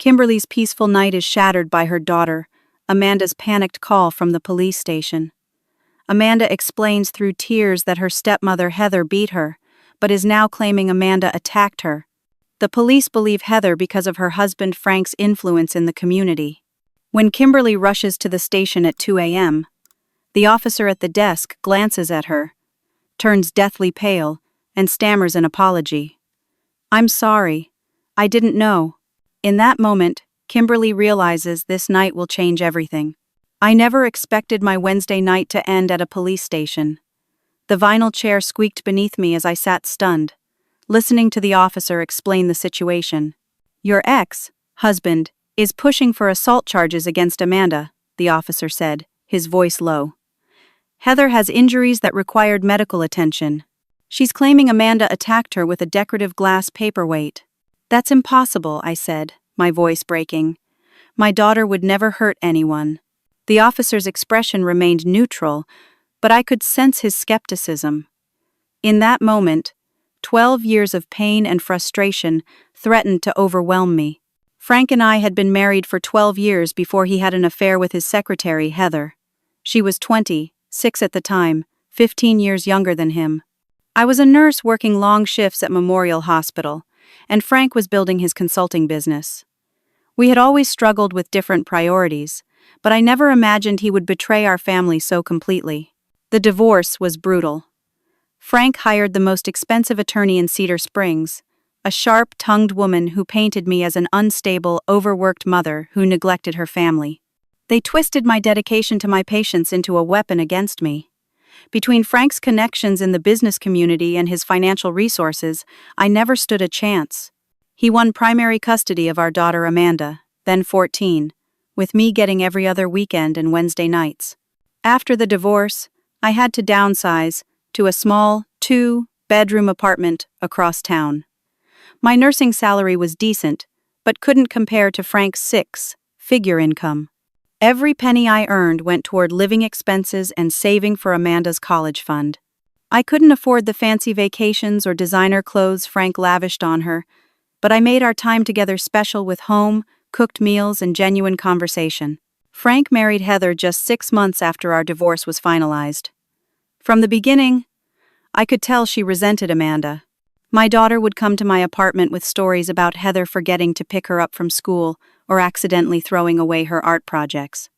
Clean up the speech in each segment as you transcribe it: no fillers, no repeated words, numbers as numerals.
Kimberly's peaceful night is shattered by her daughter, Amanda's panicked call from the police station. Amanda explains through tears that her stepmother Heather beat her, but is now claiming Amanda attacked her. The police believe Heather because of her husband Frank's influence in the community. When Kimberly rushes to the station at 2 a.m., the officer at the desk glances at her, turns deathly pale, and stammers an apology. "I'm sorry. I didn't know." In that moment, Kimberly realizes this night will change everything. "I never expected my Wednesday night to end at a police station." The vinyl chair squeaked beneath me as I sat stunned, listening to the officer explain the situation. "Your ex-husband is pushing for assault charges against Amanda," the officer said, his voice low. "Heather has injuries that required medical attention. She's claiming Amanda attacked her with a decorative glass paperweight." "That's impossible," I said, my voice breaking. "My daughter would never hurt anyone." The officer's expression remained neutral, but I could sense his skepticism. In that moment, 12 years of pain and frustration threatened to overwhelm me. Frank and I had been married for 12 years before he had an affair with his secretary, Heather. She was 26 at the time, 15 years younger than him. I was a nurse working long shifts at Memorial Hospital, and Frank was building his consulting business. We had always struggled with different priorities, but I never imagined he would betray our family so completely. The divorce was brutal. Frank hired the most expensive attorney in Cedar Springs, a sharp-tongued woman who painted me as an unstable, overworked mother who neglected her family. They twisted my dedication to my patients into a weapon against me. Between Frank's connections in the business community and his financial resources, I never stood a chance. He won primary custody of our daughter Amanda, then 14, with me getting every other weekend and Wednesday nights. After the divorce, I had to downsize to a small, 2-bedroom apartment across town. My nursing salary was decent, but couldn't compare to Frank's 6-figure income. Every penny I earned went toward living expenses and saving for Amanda's college fund. I couldn't afford the fancy vacations or designer clothes Frank lavished on her, but I made our time together special with home-cooked meals and genuine conversation. Frank married Heather just 6 months after our divorce was finalized. From the beginning, I could tell she resented Amanda. My daughter would come to my apartment with stories about Heather forgetting to pick her up from school or accidentally throwing away her art projects.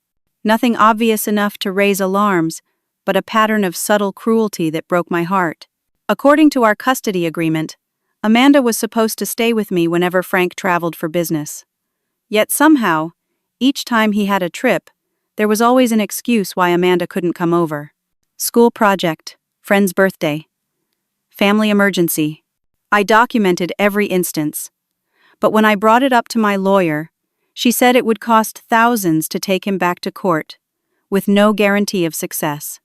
Nothing obvious enough to raise alarms, but a pattern of subtle cruelty that broke my heart. According to our custody agreement, Amanda was supposed to stay with me whenever Frank traveled for business. Yet somehow, each time he had a trip, there was always an excuse why Amanda couldn't come over. School project, friend's birthday, family emergency. I documented every instance. But when I brought it up to my lawyer, she said it would cost thousands to take him back to court, with no guarantee of success.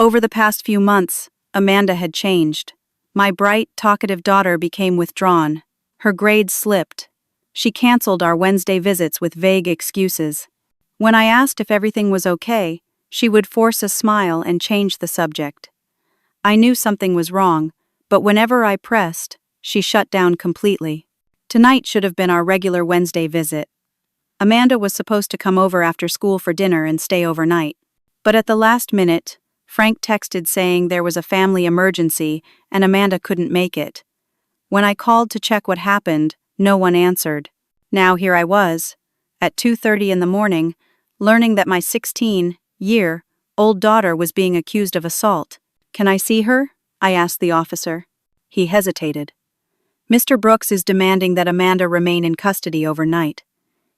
Over the past few months, Amanda had changed. My bright, talkative daughter became withdrawn. Her grades slipped. She canceled our Wednesday visits with vague excuses. When I asked if everything was okay, she would force a smile and change the subject. I knew something was wrong, but whenever I pressed, she shut down completely. Tonight should have been our regular Wednesday visit. Amanda was supposed to come over after school for dinner and stay overnight. But at the last minute, Frank texted saying there was a family emergency and Amanda couldn't make it. When I called to check what happened, no one answered. Now here I was, at 2:30 in the morning, learning that my 16-year-old daughter was being accused of assault. "Can I see her?" I asked the officer. He hesitated. "Mr. Brooks is demanding that Amanda remain in custody overnight.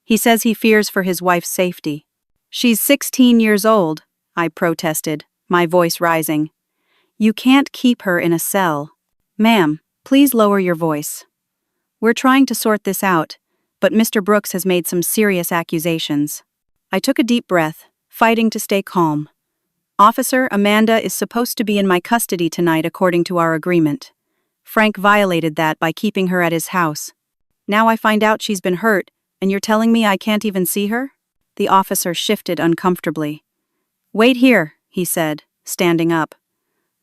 He says he fears for his wife's safety." "She's 16 years old," I protested, my voice rising. "You can't keep her in a cell." "Ma'am, please lower your voice. We're trying to sort this out, but Mr. Brooks has made some serious accusations." I took a deep breath, fighting to stay calm. "Officer, Amanda is supposed to be in my custody tonight according to our agreement. Frank violated that by keeping her at his house. Now I find out she's been hurt, and you're telling me I can't even see her?" The officer shifted uncomfortably. "Wait here," he said, standing up.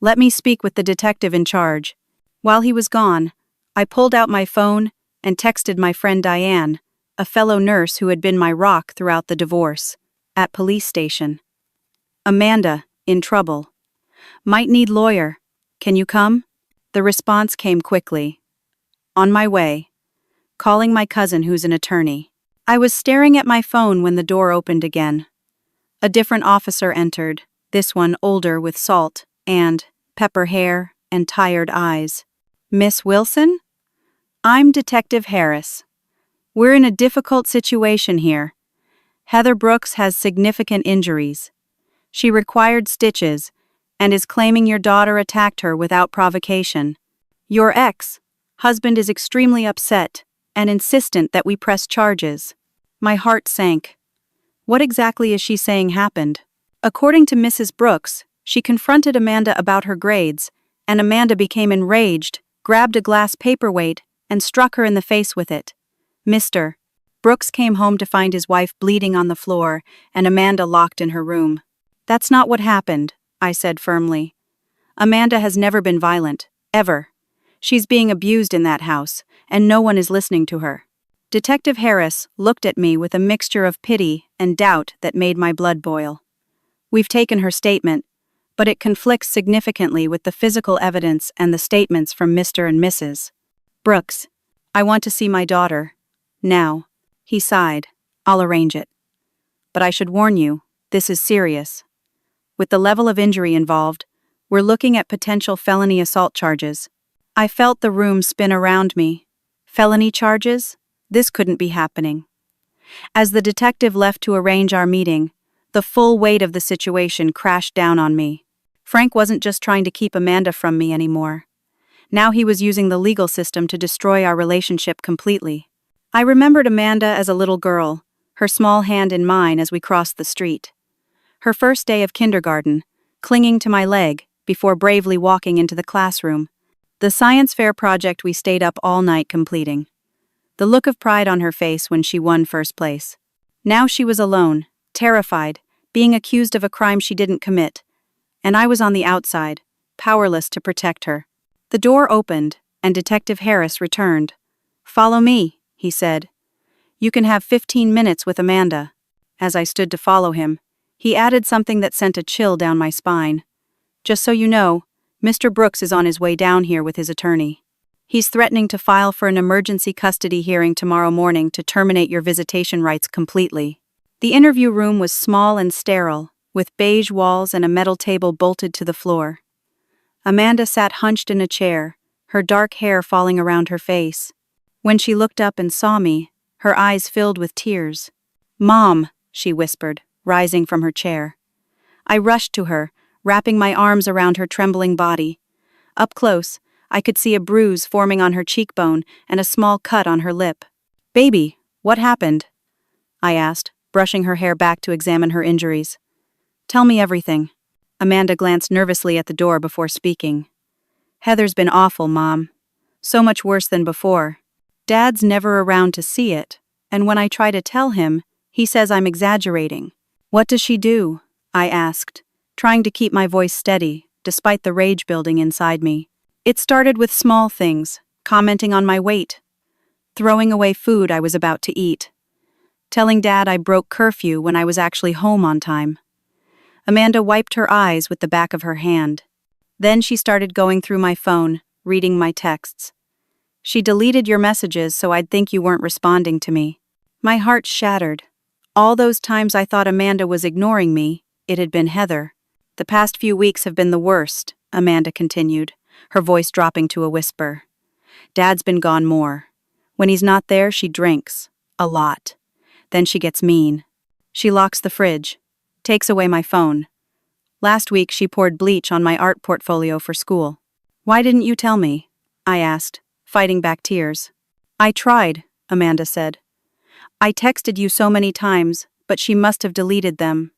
"Let me speak with the detective in charge." While he was gone, I pulled out my phone and texted my friend Diane, a fellow nurse who had been my rock throughout the divorce. At police station. Amanda, in trouble. Might need lawyer. Can you come? The response came quickly. On my way. Calling my cousin who's an attorney. I was staring at my phone when the door opened again. A different officer entered, this one older with salt and pepper hair and tired eyes. Miss Wilson? I'm Detective Harris. We're in a difficult situation here. Heather Brooks has significant injuries. She required stitches and is claiming your daughter attacked her without provocation. Your ex-husband is extremely upset and insistent that we press charges. My heart sank. What exactly is she saying happened? According to Mrs. Brooks, she confronted Amanda about her grades, and Amanda became enraged, grabbed a glass paperweight, and struck her in the face with it. Mr. Brooks came home to find his wife bleeding on the floor and Amanda locked in her room. That's not what happened, I said firmly. Amanda has never been violent, ever. She's being abused in that house, and no one is listening to her. Detective Harris looked at me with a mixture of pity and doubt that made my blood boil. We've taken her statement, but it conflicts significantly with the physical evidence and the statements from Mr. and Mrs. Brooks. I want to see my daughter. Now. He sighed. I'll arrange it. But I should warn you, this is serious. With the level of injury involved, we're looking at potential felony assault charges. I felt the room spin around me. Felony charges? This couldn't be happening. As the detective left to arrange our meeting, the full weight of the situation crashed down on me. Frank wasn't just trying to keep Amanda from me anymore. Now he was using the legal system to destroy our relationship completely. I remembered Amanda as a little girl, her small hand in mine as we crossed the street. Her first day of kindergarten, clinging to my leg before bravely walking into the classroom. The science fair project we stayed up all night completing. The look of pride on her face when she won first place. Now she was alone, terrified, being accused of a crime she didn't commit. And I was on the outside, powerless to protect her. The door opened, and Detective Harris returned. Follow me, he said. You can have 15 minutes with Amanda. As I stood to follow him, he added something that sent a chill down my spine. Just so you know, Mr. Brooks is on his way down here with his attorney. He's threatening to file for an emergency custody hearing tomorrow morning to terminate your visitation rights completely. The interview room was small and sterile, with beige walls and a metal table bolted to the floor. Amanda sat hunched in a chair, her dark hair falling around her face. When she looked up and saw me, her eyes filled with tears. Mom, she whispered, rising from her chair. I rushed to her, wrapping my arms around her trembling body. Up close, I could see a bruise forming on her cheekbone and a small cut on her lip. Baby, what happened? I asked, brushing her hair back to examine her injuries. Tell me everything. Amanda glanced nervously at the door before speaking. Heather's been awful, Mom. So much worse than before. Dad's never around to see it, and when I try to tell him, he says I'm exaggerating. What does she do? I asked, trying to keep my voice steady, despite the rage building inside me. It started with small things, commenting on my weight, throwing away food I was about to eat, telling Dad I broke curfew when I was actually home on time. Amanda wiped her eyes with the back of her hand. Then she started going through my phone, reading my texts. She deleted your messages so I'd think you weren't responding to me. My heart shattered. All those times I thought Amanda was ignoring me, it had been Heather. The past few weeks have been the worst, Amanda continued, her voice dropping to a whisper. Dad's been gone more. When he's not there, she drinks. A lot. Then she gets mean. She locks the fridge. Takes away my phone. Last week she poured bleach on my art portfolio for school. Why didn't you tell me? I asked, fighting back tears. I tried, Amanda said. I texted you so many times, but she must have deleted them.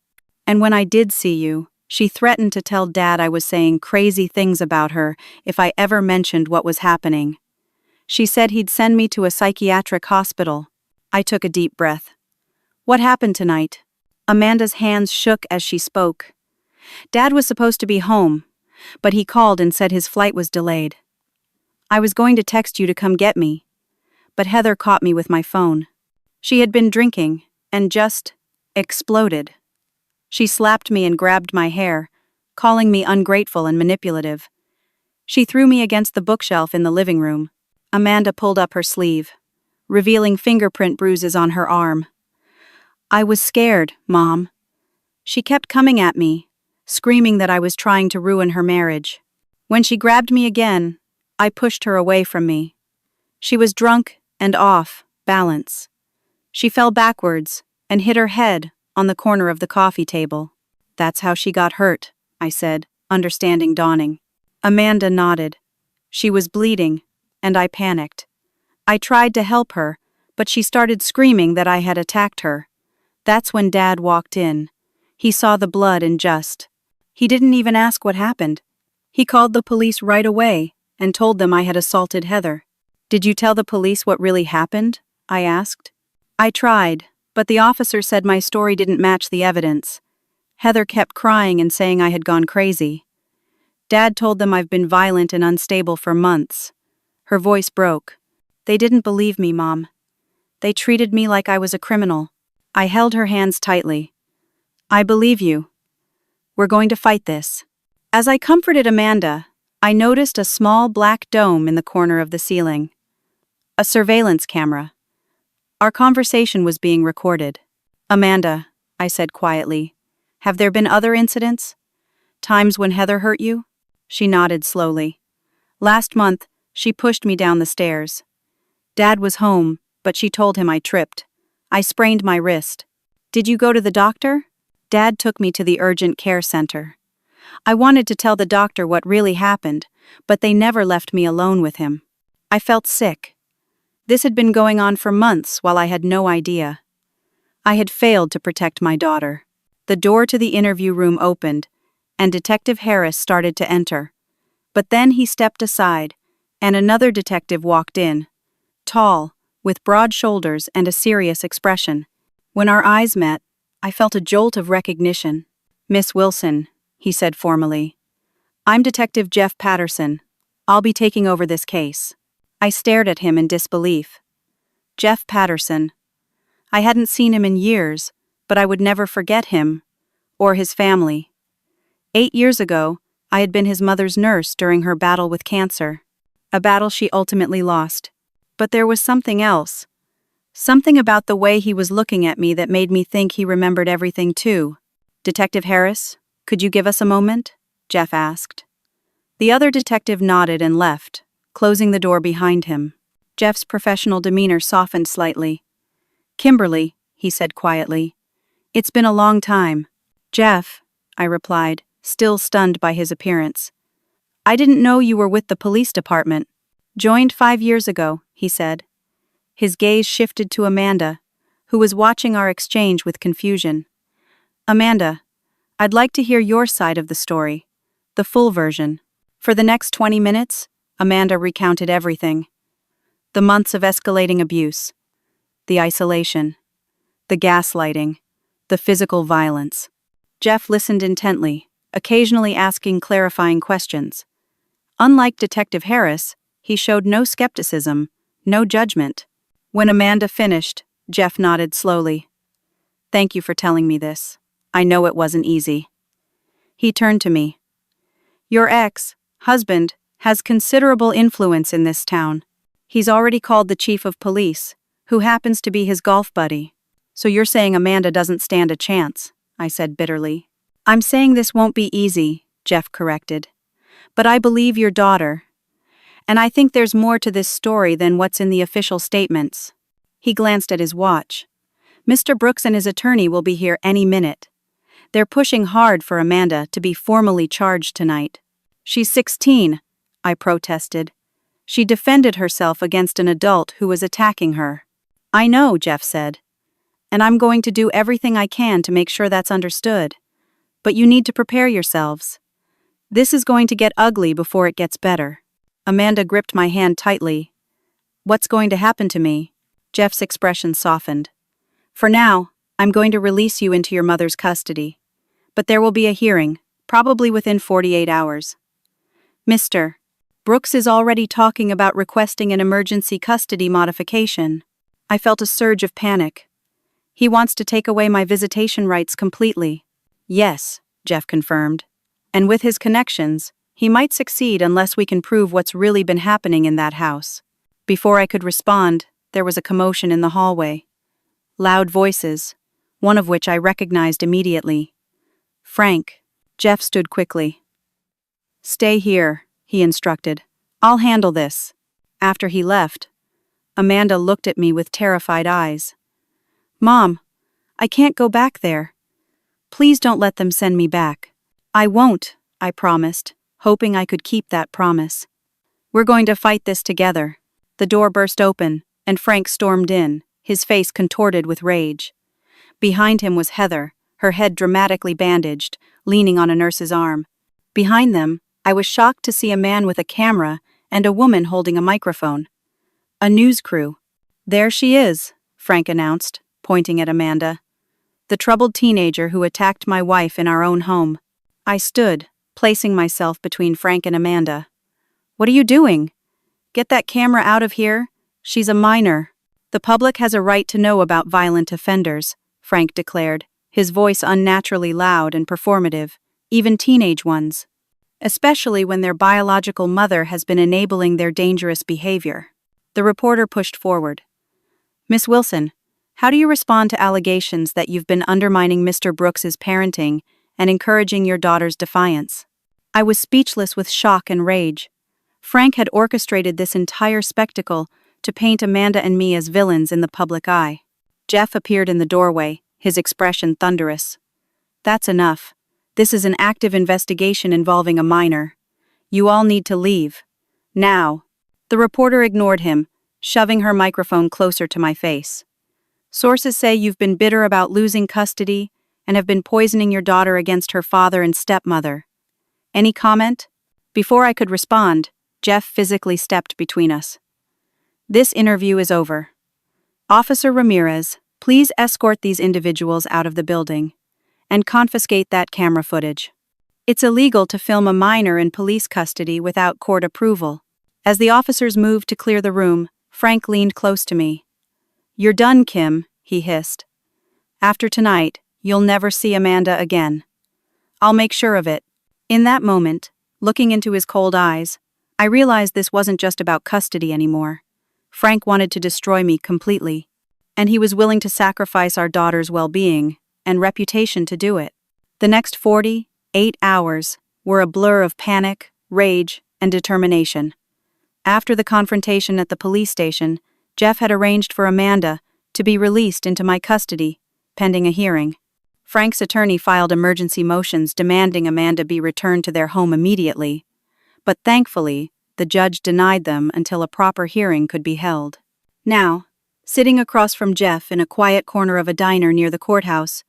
And when I did see you, she threatened to tell Dad I was saying crazy things about her if I ever mentioned what was happening. She said he'd send me to a psychiatric hospital. I took a deep breath. What happened tonight? Amanda's hands shook as she spoke. Dad was supposed to be home, but he called and said his flight was delayed. I was going to text you to come get me, but Heather caught me with my phone. She had been drinking, and just exploded. She slapped me and grabbed my hair, calling me ungrateful and manipulative. She threw me against the bookshelf in the living room. Amanda pulled up her sleeve, revealing fingerprint bruises on her arm. I was scared, Mom. She kept coming at me, screaming that I was trying to ruin her marriage. When she grabbed me again, I pushed her away from me. She was drunk and off balance. She fell backwards and hit her head on the corner of the coffee table. That's how she got hurt, I said, understanding dawning. Amanda nodded. She was bleeding, and I panicked. I tried to help her, but she started screaming that I had attacked her. That's when Dad walked in. He saw the blood and he didn't even ask what happened. He called the police right away and told them I had assaulted Heather. Did you tell the police what really happened? I asked. I tried, but the officer said my story didn't match the evidence. Heather kept crying and saying I had gone crazy. Dad told them I've been violent and unstable for months. Her voice broke. They didn't believe me, Mom. They treated me like I was a criminal. I held her hands tightly. I believe you. We're going to fight this. As I comforted Amanda, I noticed a small black dome in the corner of the ceiling. A surveillance camera. Our conversation was being recorded. Amanda, I said quietly, have there been other incidents? Times when Heather hurt you? She nodded slowly. Last month, she pushed me down the stairs. Dad was home, but she told him I tripped. I sprained my wrist. Did you go to the doctor? Dad took me to the urgent care center. I wanted to tell the doctor what really happened, but they never left me alone with him. I felt sick. This had been going on for months while I had no idea. I had failed to protect my daughter. The door to the interview room opened, and Detective Harris started to enter. But then he stepped aside, and another detective walked in. Tall, with broad shoulders and a serious expression. When our eyes met, I felt a jolt of recognition. Miss Wilson, he said formally. I'm Detective Jeff Patterson. I'll be taking over this case. I stared at him in disbelief. Jeff Patterson. I hadn't seen him in years, but I would never forget him, or his family. 8 years ago, I had been his mother's nurse during her battle with cancer, a battle she ultimately lost. But there was something else. Something about the way he was looking at me that made me think he remembered everything too. Detective Harris, could you give us a moment? Jeff asked. The other detective nodded and left, closing the door behind him. Jeff's professional demeanor softened slightly. Kimberly, he said quietly. It's been a long time. Jeff, I replied, still stunned by his appearance. I didn't know you were with the police department. Joined 5 years ago, he said. His gaze shifted to Amanda, who was watching our exchange with confusion. Amanda, I'd like to hear your side of the story, the full version. For the next 20 minutes, Amanda recounted everything. The months of escalating abuse, the isolation, the gaslighting, the physical violence. Jeff listened intently, occasionally asking clarifying questions. Unlike Detective Harris, he showed no skepticism, no judgment. When Amanda finished, Jeff nodded slowly. Thank you for telling me this. I know it wasn't easy. He turned to me. Your ex-husband has considerable influence in this town. He's already called the chief of police, who happens to be his golf buddy. So you're saying Amanda doesn't stand a chance, I said bitterly. I'm saying this won't be easy, Jeff corrected. But I believe your daughter. And I think there's more to this story than what's in the official statements. He glanced at his watch. Mr. Brooks and his attorney will be here any minute. They're pushing hard for Amanda to be formally charged tonight. She's 16, I protested. She defended herself against an adult who was attacking her. I know, Jeff said. And I'm going to do everything I can to make sure that's understood. But you need to prepare yourselves. This is going to get ugly before it gets better. Amanda gripped my hand tightly. What's going to happen to me? Jeff's expression softened. For now, I'm going to release you into your mother's custody. But there will be a hearing, probably within 48 hours. Mr. Brooks is already talking about requesting an emergency custody modification. I felt a surge of panic. He wants to take away my visitation rights completely. Yes, Jeff confirmed. And with his connections, he might succeed unless we can prove what's really been happening in that house. Before I could respond, there was a commotion in the hallway. Loud voices, one of which I recognized immediately. Frank. Jeff stood quickly. Stay here, he instructed. I'll handle this. After he left, Amanda looked at me with terrified eyes. Mom, I can't go back there. Please don't let them send me back. I won't, I promised, hoping I could keep that promise. We're going to fight this together. The door burst open, and Frank stormed in, his face contorted with rage. Behind him was Heather, her head dramatically bandaged, leaning on a nurse's arm. Behind them, I was shocked to see a man with a camera and a woman holding a microphone. A news crew. There she is, Frank announced, pointing at Amanda. The troubled teenager who attacked my wife in our own home. I stood, placing myself between Frank and Amanda. What are you doing? Get that camera out of here. She's a minor. The public has a right to know about violent offenders, Frank declared, his voice unnaturally loud and performative, even teenage ones. Especially when their biological mother has been enabling their dangerous behavior. The reporter pushed forward. Miss Wilson, how do you respond to allegations that you've been undermining Mr. Brooks's parenting and encouraging your daughter's defiance? I was speechless with shock and rage. Frank had orchestrated this entire spectacle to paint Amanda and me as villains in the public eye. Jeff appeared in the doorway, his expression thunderous. That's enough. This is an active investigation involving a minor. You all need to leave. Now. The reporter ignored him, shoving her microphone closer to my face. Sources say you've been bitter about losing custody and have been poisoning your daughter against her father and stepmother. Any comment? Before I could respond, Jeff physically stepped between us. This interview is over. Officer Ramirez, please escort these individuals out of the building and confiscate that camera footage. It's illegal to film a minor in police custody without court approval. As the officers moved to clear the room, Frank leaned close to me. You're done, Kim, he hissed. After tonight, you'll never see Amanda again. I'll make sure of it. In that moment, looking into his cold eyes, I realized this wasn't just about custody anymore. Frank wanted to destroy me completely, and he was willing to sacrifice our daughter's well-being and reputation to do it. The next 48 hours were a blur of panic, rage, and determination. After the confrontation at the police station, Jeff had arranged for Amanda to be released into my custody, pending a hearing. Frank's attorney filed emergency motions demanding Amanda be returned to their home immediately, but thankfully, the judge denied them until a proper hearing could be held. Now, sitting across from Jeff in a quiet corner of a diner near the courthouse,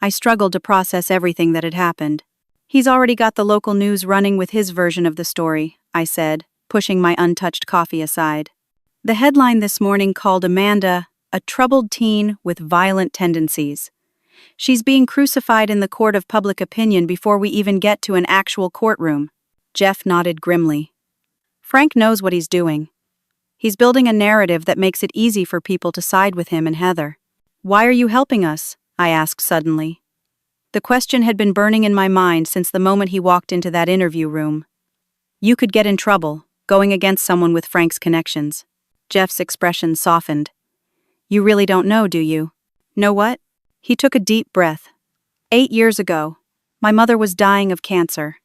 I struggled to process everything that had happened. He's already got the local news running with his version of the story, I said, pushing my untouched coffee aside. The headline this morning called Amanda a troubled teen with violent tendencies. She's being crucified in the court of public opinion before we even get to an actual courtroom. Jeff nodded grimly. Frank knows what he's doing. He's building a narrative that makes it easy for people to side with him and Heather. Why are you helping us? I asked suddenly. The question had been burning in my mind since the moment he walked into that interview room. You could get in trouble, going against someone with Frank's connections. Jeff's expression softened. You really don't know, do you? Know what? He took a deep breath. 8 years ago, my mother was dying of cancer.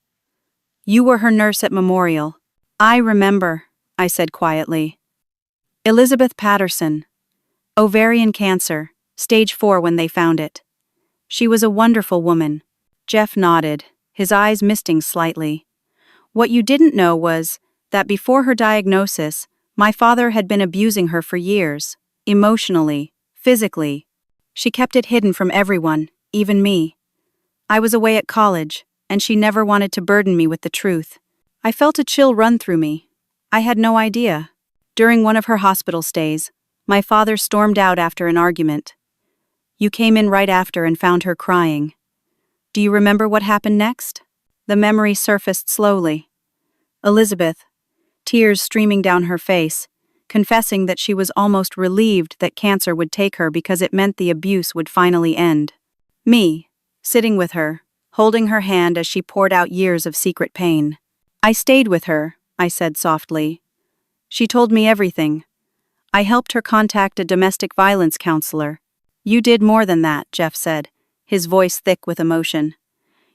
You were her nurse at Memorial. I remember, I said quietly. Elizabeth Patterson. Ovarian cancer, stage 4 when they found it. She was a wonderful woman. Jeff nodded, his eyes misting slightly. What you didn't know was that before her diagnosis, my father had been abusing her for years, emotionally, physically. She kept it hidden from everyone, even me. I was away at college, and she never wanted to burden me with the truth. I felt a chill run through me. I had no idea. During one of her hospital stays, my father stormed out after an argument. You came in right after and found her crying. Do you remember what happened next? The memory surfaced slowly. Elizabeth, tears streaming down her face, confessing that she was almost relieved that cancer would take her because it meant the abuse would finally end. Me, sitting with her, holding her hand as she poured out years of secret pain. I stayed with her, I said softly. She told me everything. I helped her contact a domestic violence counselor. You did more than that, Jeff said, his voice thick with emotion.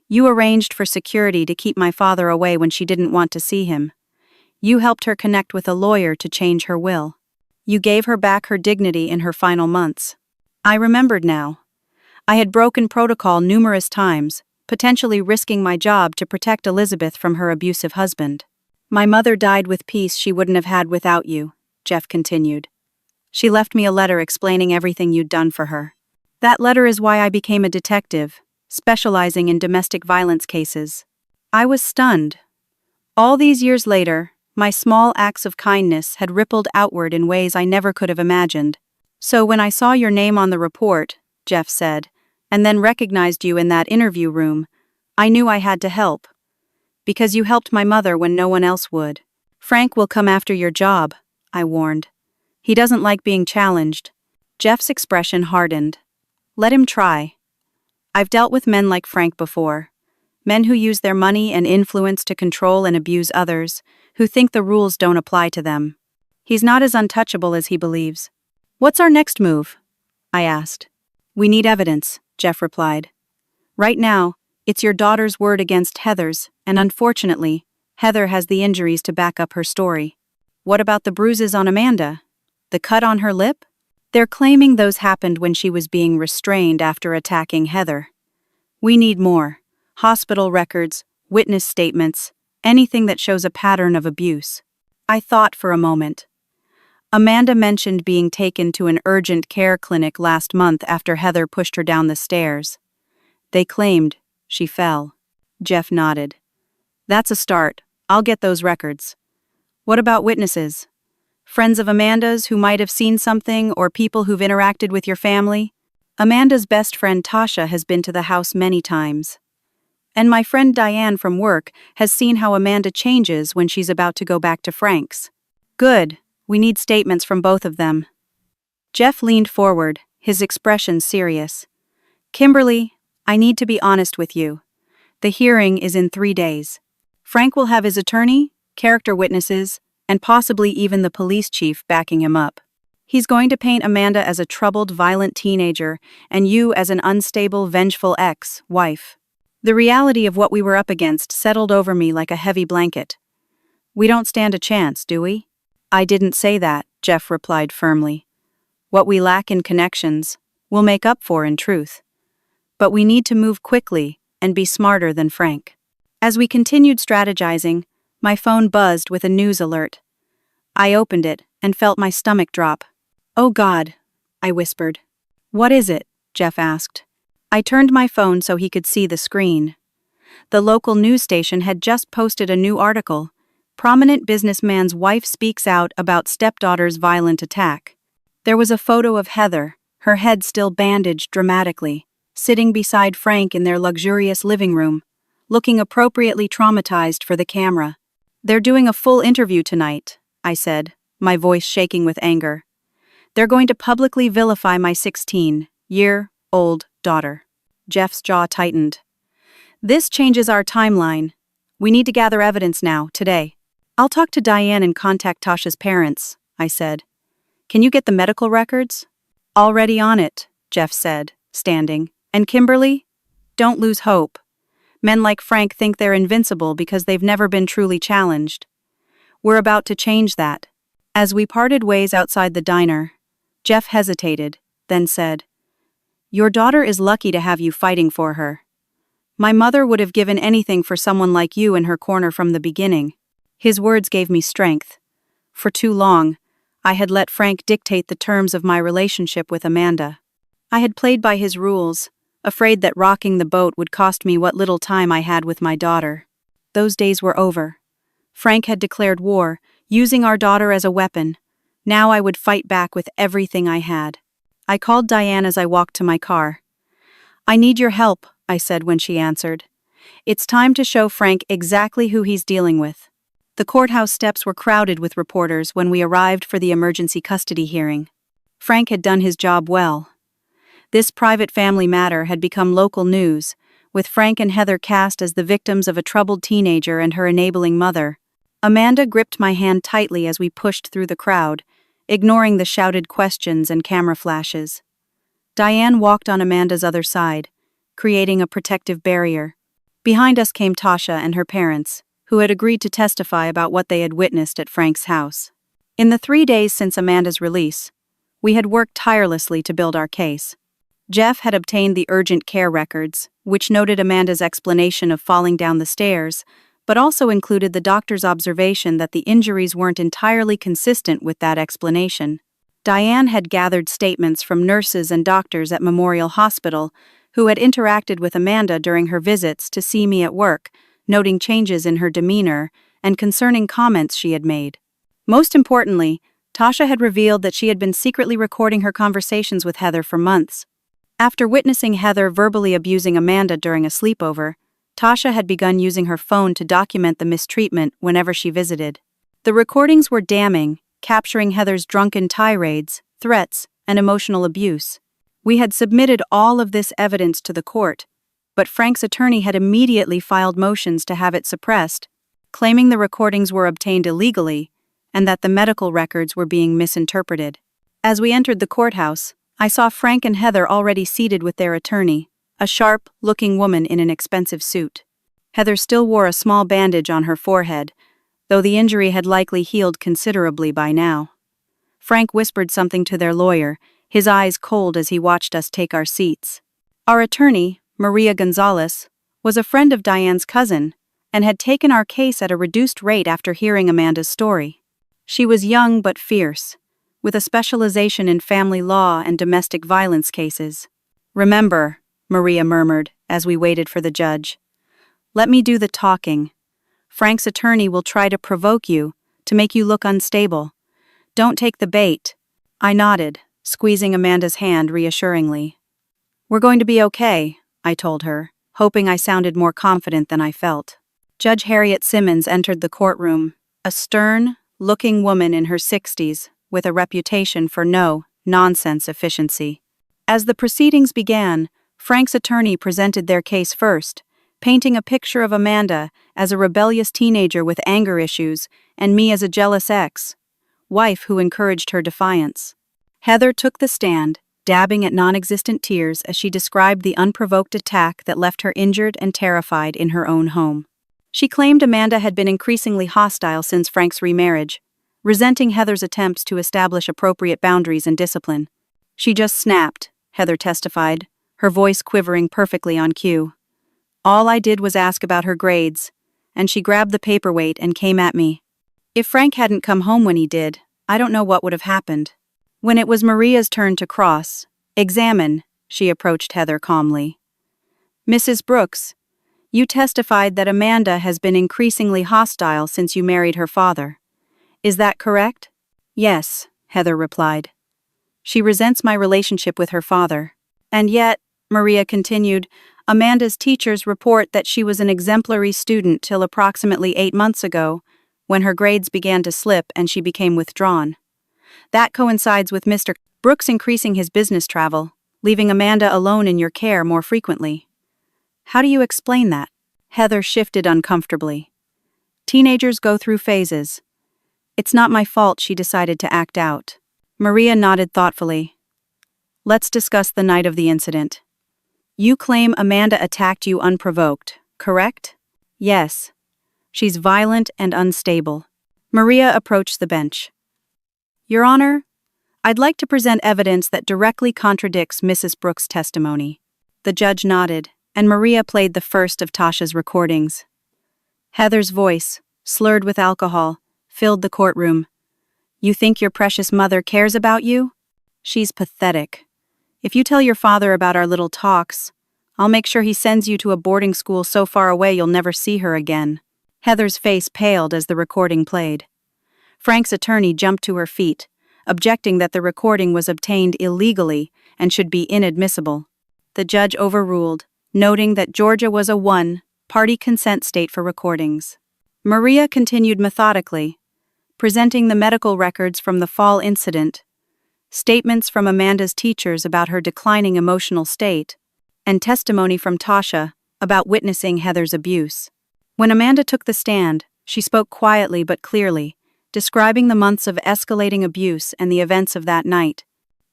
You arranged for security to keep my father away when she didn't want to see him. You helped her connect with a lawyer to change her will. You gave her back her dignity in her final months. I remembered now. I had broken protocol numerous times, potentially risking my job to protect Elizabeth from her abusive husband. My mother died with peace she wouldn't have had without you, Jeff continued. She left me a letter explaining everything you'd done for her. That letter is why I became a detective, specializing in domestic violence cases. I was stunned. All these years later, my small acts of kindness had rippled outward in ways I never could have imagined. So when I saw your name on the report, Jeff said, and then recognized you in that interview room, I knew I had to help. Because you helped my mother when no one else would. Frank will come after your job, I warned. He doesn't like being challenged. Jeff's expression hardened. Let him try. I've dealt with men like Frank before. Men who use their money and influence to control and abuse others, who think the rules don't apply to them. He's not as untouchable as he believes. What's our next move? I asked. We need evidence, Jeff replied. Right now, it's your daughter's word against Heather's, and unfortunately, Heather has the injuries to back up her story. What about the bruises on Amanda? The cut on her lip? They're claiming those happened when she was being restrained after attacking Heather. We need more. Hospital records, witness statements, anything that shows a pattern of abuse. I thought for a moment. Amanda mentioned being taken to an urgent care clinic last month after Heather pushed her down the stairs. They claimed she fell. Jeff nodded. That's a start. I'll get those records. What about witnesses? Friends of Amanda's who might have seen something or people who've interacted with your family? Amanda's best friend Tasha has been to the house many times. And my friend Diane from work has seen how Amanda changes when she's about to go back to Frank's. Good. We need statements from both of them. Jeff leaned forward, his expression serious. Kimberly, I need to be honest with you. The hearing is in 3 days. Frank will have his attorney, character witnesses, and possibly even the police chief backing him up. He's going to paint Amanda as a troubled, violent teenager, and you as an unstable, vengeful ex-wife. The reality of what we were up against settled over me like a heavy blanket. We don't stand a chance, do we? I didn't say that, Jeff replied firmly. What we lack in connections, we'll make up for in truth. But we need to move quickly and be smarter than Frank. As we continued strategizing, my phone buzzed with a news alert. I opened it and felt my stomach drop. Oh God, I whispered. What is it? Jeff asked. I turned my phone so he could see the screen. The local news station had just posted a new article. Prominent businessman's wife speaks out about stepdaughter's violent attack. There was a photo of Heather, her head still bandaged dramatically, sitting beside Frank in their luxurious living room, looking appropriately traumatized for the camera. They're doing a full interview tonight, I said, my voice shaking with anger. They're going to publicly vilify my 16-year-old daughter. Jeff's jaw tightened. This changes our timeline. We need to gather evidence now, today. I'll talk to Diane and contact Tasha's parents, I said. Can you get the medical records? Already on it, Jeff said, standing. And Kimberly? Don't lose hope. Men like Frank think they're invincible because they've never been truly challenged. We're about to change that. As we parted ways outside the diner, Jeff hesitated, then said, Your daughter is lucky to have you fighting for her. My mother would have given anything for someone like you in her corner from the beginning. His words gave me strength. For too long, I had let Frank dictate the terms of my relationship with Amanda. I had played by his rules, afraid that rocking the boat would cost me what little time I had with my daughter. Those days were over. Frank had declared war, using our daughter as a weapon. Now I would fight back with everything I had. I called Diane as I walked to my car. I need your help, I said when she answered. It's time to show Frank exactly who he's dealing with. The courthouse steps were crowded with reporters when we arrived for the emergency custody hearing. Frank had done his job well. This private family matter had become local news, with Frank and Heather cast as the victims of a troubled teenager and her enabling mother. Amanda gripped my hand tightly as we pushed through the crowd, ignoring the shouted questions and camera flashes. Diane walked on Amanda's other side, creating a protective barrier. Behind us came Tasha and her parents, who had agreed to testify about what they had witnessed at Frank's house. In the 3 days since Amanda's release, we had worked tirelessly to build our case. Jeff had obtained the urgent care records, which noted Amanda's explanation of falling down the stairs, but also included the doctor's observation that the injuries weren't entirely consistent with that explanation. Diane had gathered statements from nurses and doctors at Memorial Hospital who had interacted with Amanda during her visits to see me at work, noting changes in her demeanor and concerning comments she had made. Most importantly, Tasha had revealed that she had been secretly recording her conversations with Heather for months. After witnessing Heather verbally abusing Amanda during a sleepover, Tasha had begun using her phone to document the mistreatment whenever she visited. The recordings were damning, capturing Heather's drunken tirades, threats, and emotional abuse. We had submitted all of this evidence to the court, but Frank's attorney had immediately filed motions to have it suppressed, claiming the recordings were obtained illegally and that the medical records were being misinterpreted. As we entered the courthouse, I saw Frank and Heather already seated with their attorney, a sharp-looking woman in an expensive suit. Heather still wore a small bandage on her forehead, though the injury had likely healed considerably by now. Frank whispered something to their lawyer, his eyes cold as he watched us take our seats. Our attorney, Maria Gonzalez, was a friend of Diane's cousin and had taken our case at a reduced rate after hearing Amanda's story. She was young but fierce, with a specialization in family law and domestic violence cases. "Remember," Maria murmured as we waited for the judge, "let me do the talking. Frank's attorney will try to provoke you, to make you look unstable. Don't take the bait." I nodded, squeezing Amanda's hand reassuringly. "We're going to be okay," I told her, hoping I sounded more confident than I felt. Judge Harriet Simmons entered the courtroom, a stern-looking woman in her 60s, with a reputation for no-nonsense efficiency. As the proceedings began, Frank's attorney presented their case first, painting a picture of Amanda as a rebellious teenager with anger issues and me as a jealous ex-wife who encouraged her defiance. Heather took the stand, dabbing at non-existent tears as she described the unprovoked attack that left her injured and terrified in her own home. She claimed Amanda had been increasingly hostile since Frank's remarriage, resenting Heather's attempts to establish appropriate boundaries and discipline. "She just snapped," Heather testified, her voice quivering perfectly on cue. "All I did was ask about her grades, and she grabbed the paperweight and came at me. If Frank hadn't come home when he did, I don't know what would have happened." When it was Maria's turn to cross-examine, she approached Heather calmly. "Mrs. Brooks, you testified that Amanda has been increasingly hostile since you married her father. Is that correct?" "Yes," Heather replied. "She resents my relationship with her father. And yet," Maria continued, "Amanda's teachers report that she was an exemplary student till approximately 8 months ago, when her grades began to slip and she became withdrawn. That coincides with Mr. Brooks increasing his business travel, leaving Amanda alone in your care more frequently. How do you explain that?" Heather shifted uncomfortably. "Teenagers go through phases. It's not my fault she decided to act out." Maria nodded thoughtfully. "Let's discuss the night of the incident. You claim Amanda attacked you unprovoked, correct?" "Yes. She's violent and unstable." Maria approached the bench. "Your Honor, I'd like to present evidence that directly contradicts Mrs. Brooks' testimony." The judge nodded, and Maria played the first of Tasha's recordings. Heather's voice, slurred with alcohol, filled the courtroom. "You think your precious mother cares about you? She's pathetic. If you tell your father about our little talks, I'll make sure he sends you to a boarding school so far away you'll never see her again." Heather's face paled as the recording played. Frank's attorney jumped to her feet, objecting that the recording was obtained illegally and should be inadmissible. The judge overruled, noting that Georgia was a one-party consent state for recordings. Maria continued methodically, presenting the medical records from the fall incident, statements from Amanda's teachers about her declining emotional state, and testimony from Tasha about witnessing Heather's abuse. When Amanda took the stand, she spoke quietly but clearly, describing the months of escalating abuse and the events of that night.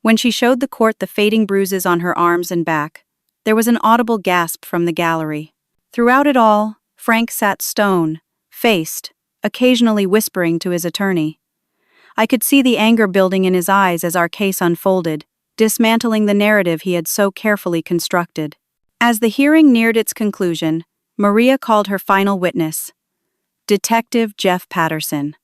When she showed the court the fading bruises on her arms and back, there was an audible gasp from the gallery. Throughout it all, Frank sat stone-faced, occasionally whispering to his attorney. I could see the anger building in his eyes as our case unfolded, dismantling the narrative he had so carefully constructed. As the hearing neared its conclusion, Maria called her final witness, Detective Jeff Patterson.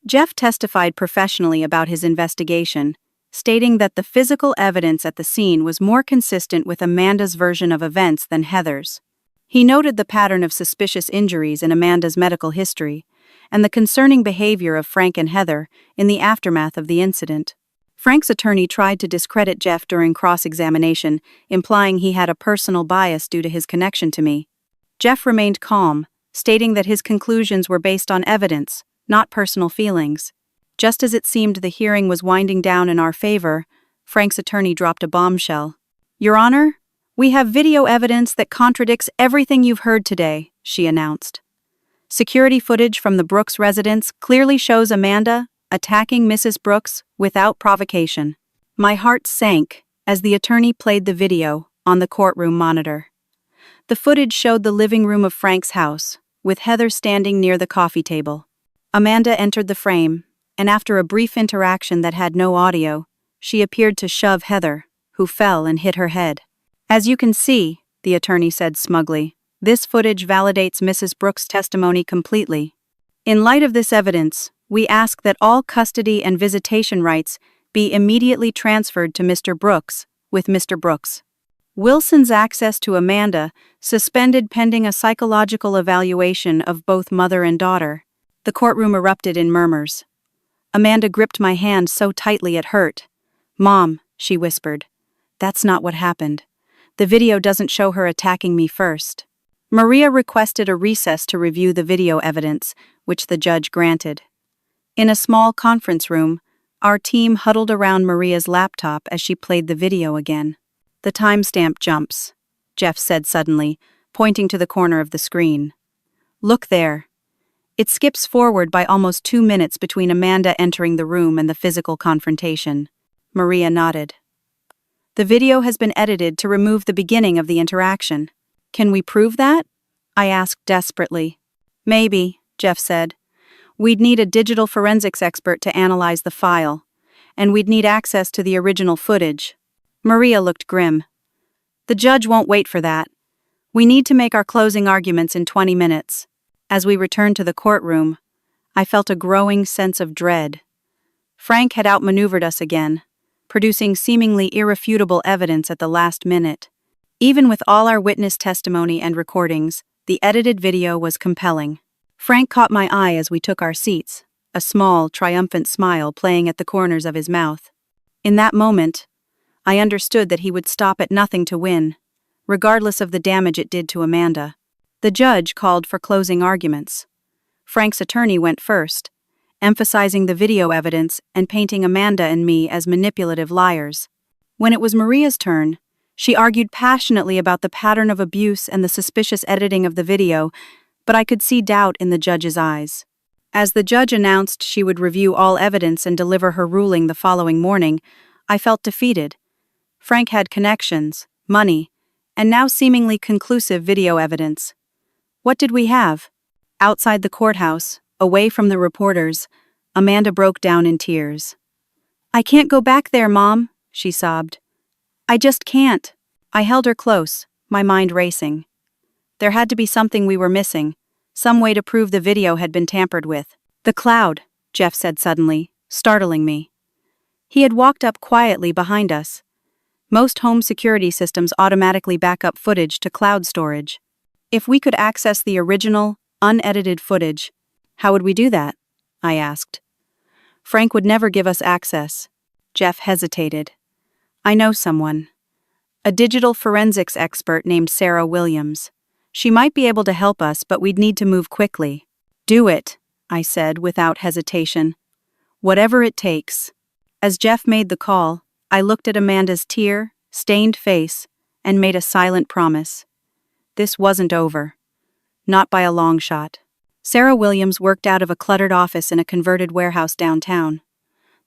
Jeff testified professionally about his investigation, stating that the physical evidence at the scene was more consistent with Amanda's version of events than Heather's. He noted the pattern of suspicious injuries in Amanda's medical history, and the concerning behavior of Frank and Heather in the aftermath of the incident. Frank's attorney tried to discredit Jeff during cross-examination, implying he had a personal bias due to his connection to me. Jeff remained calm, stating that his conclusions were based on evidence, not personal feelings. Just as it seemed the hearing was winding down in our favor, Frank's attorney dropped a bombshell. "Your Honor, we have video evidence that contradicts everything you've heard today," she announced. Security footage from the Brooks residence clearly shows Amanda attacking Mrs. Brooks without provocation. My heart sank as the attorney played the video on the courtroom monitor. The footage showed the living room of Frank's house, with Heather standing near the coffee table. Amanda entered the frame, and after a brief interaction that had no audio, she appeared to shove Heather, who fell and hit her head. "As you can see," the attorney said smugly, "this footage validates Mrs. Brooks' testimony completely. In light of this evidence, we ask that all custody and visitation rights be immediately transferred to Mr. Brooks, with Mr. Brooks. Wilson's access to Amanda suspended pending a psychological evaluation of both mother and daughter." The courtroom erupted in murmurs. Amanda gripped my hand so tightly it hurt. "Mom," she whispered, "that's not what happened. The video doesn't show her attacking me first." Maria requested a recess to review the video evidence, which the judge granted. In a small conference room, our team huddled around Maria's laptop as she played the video again. "The timestamp jumps," Jeff said suddenly, pointing to the corner of the screen. "Look there. It skips forward by almost 2 minutes between Amanda entering the room and the physical confrontation." Maria nodded. "The video has been edited to remove the beginning of the interaction. Can we prove that?" I asked desperately. "Maybe," Jeff said. "We'd need a digital forensics expert to analyze the file, and we'd need access to the original footage." Maria looked grim. "The judge won't wait for that. We need to make our closing arguments in 20 minutes. As we returned to the courtroom, I felt a growing sense of dread. Frank had outmaneuvered us again, producing seemingly irrefutable evidence at the last minute. Even with all our witness testimony and recordings, the edited video was compelling. Frank caught my eye as we took our seats, a small, triumphant smile playing at the corners of his mouth. In that moment, I understood that he would stop at nothing to win, regardless of the damage it did to Amanda. The judge called for closing arguments. Frank's attorney went first, emphasizing the video evidence and painting Amanda and me as manipulative liars. When it was Maria's turn, she argued passionately about the pattern of abuse and the suspicious editing of the video, but I could see doubt in the judge's eyes. As the judge announced she would review all evidence and deliver her ruling the following morning, I felt defeated. Frank had connections, money, and now seemingly conclusive video evidence. What did we have? Outside the courthouse, away from the reporters, Amanda broke down in tears. "I can't go back there, Mom," she sobbed. "I just can't." I held her close, my mind racing. There had to be something we were missing, some way to prove the video had been tampered with. "The cloud," Jeff said suddenly, startling me. He had walked up quietly behind us. Most home security systems automatically back up footage to cloud storage. If we could access the original, unedited footage, how would we do that? I asked. Frank would never give us access. Jeff hesitated. "I know someone. A digital forensics expert named Sarah Williams. She might be able to help us, but we'd need to move quickly." Do it, I said without hesitation. Whatever it takes. As Jeff made the call, I looked at Amanda's tear-stained face and made a silent promise. This wasn't over. Not by a long shot. Sarah Williams worked out of a cluttered office in a converted warehouse downtown.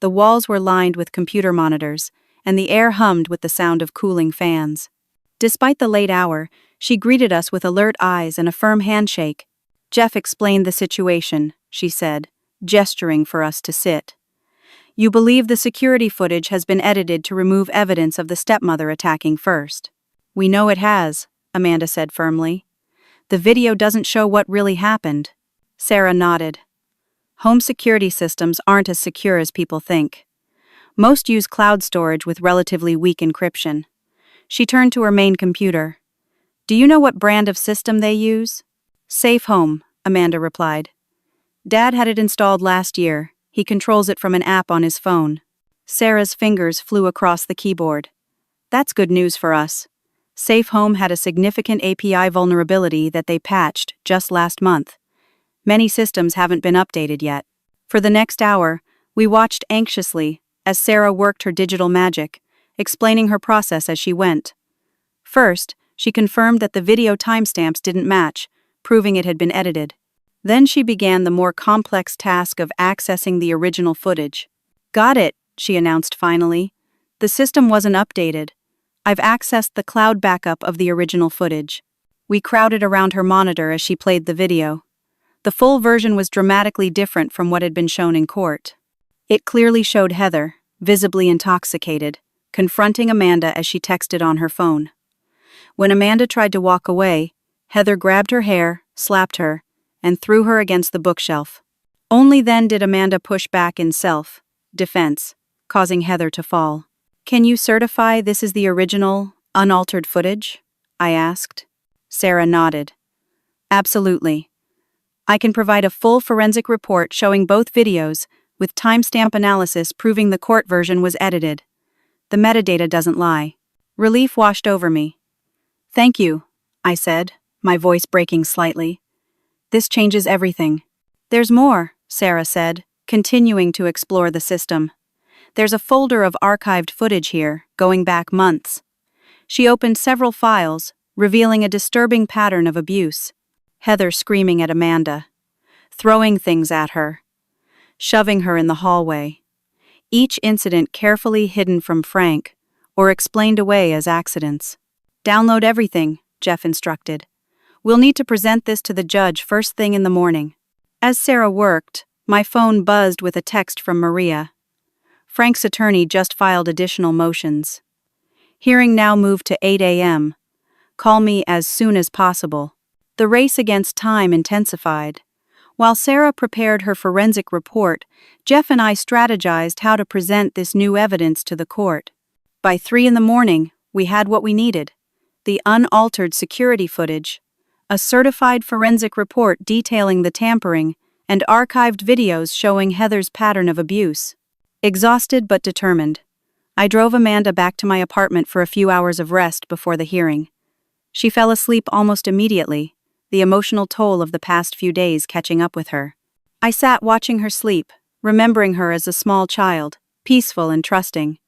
The walls were lined with computer monitors, and the air hummed with the sound of cooling fans. Despite the late hour, she greeted us with alert eyes and a firm handshake. Jeff explained the situation, she said, gesturing for us to sit. You believe the security footage has been edited to remove evidence of the stepmother attacking first. We know it has, Amanda said firmly. The video doesn't show what really happened. Sarah nodded. Home security systems aren't as secure as people think. Most use cloud storage with relatively weak encryption. She turned to her main computer. Do you know what brand of system they use? Safe Home, Amanda replied. Dad had it installed last year. He controls it from an app on his phone. Sarah's fingers flew across the keyboard. That's good news for us. Safe Home had a significant API vulnerability that they patched just last month. Many systems haven't been updated yet. For the next hour, we watched anxiously as Sarah worked her digital magic, explaining her process as she went. First, she confirmed that the video timestamps didn't match, proving it had been edited. Then she began the more complex task of accessing the original footage. Got it, she announced finally. The system wasn't updated. I've accessed the cloud backup of the original footage. We crowded around her monitor as she played the video. The full version was dramatically different from what had been shown in court. It clearly showed Heather, visibly intoxicated, confronting Amanda as she texted on her phone. When Amanda tried to walk away, Heather grabbed her hair, slapped her, and threw her against the bookshelf. Only then did Amanda push back in self-defense, causing Heather to fall. Can you certify this is the original, unaltered footage? I asked. Sarah nodded. Absolutely. I can provide a full forensic report showing both videos, with timestamp analysis proving the court version was edited. The metadata doesn't lie. Relief washed over me. Thank you, I said, my voice breaking slightly. This changes everything. There's more, Sarah said, continuing to explore the system. There's a folder of archived footage here, going back months. She opened several files, revealing a disturbing pattern of abuse. Heather screaming at Amanda, throwing things at her, shoving her in the hallway. Each incident carefully hidden from Frank, or explained away as accidents. Download everything, Jeff instructed. We'll need to present this to the judge first thing in the morning. As Sarah worked, my phone buzzed with a text from Maria. Frank's attorney just filed additional motions. Hearing now moved to 8 a.m. Call me as soon as possible. The race against time intensified. While Sarah prepared her forensic report, Jeff and I strategized how to present this new evidence to the court. By 3 in the morning, we had what we needed. The unaltered security footage, a certified forensic report detailing the tampering, and archived videos showing Heather's pattern of abuse. Exhausted but determined, I drove Amanda back to my apartment for a few hours of rest before the hearing. She fell asleep almost immediately, the emotional toll of the past few days catching up with her. I sat watching her sleep, remembering her as a small child, peaceful and trusting.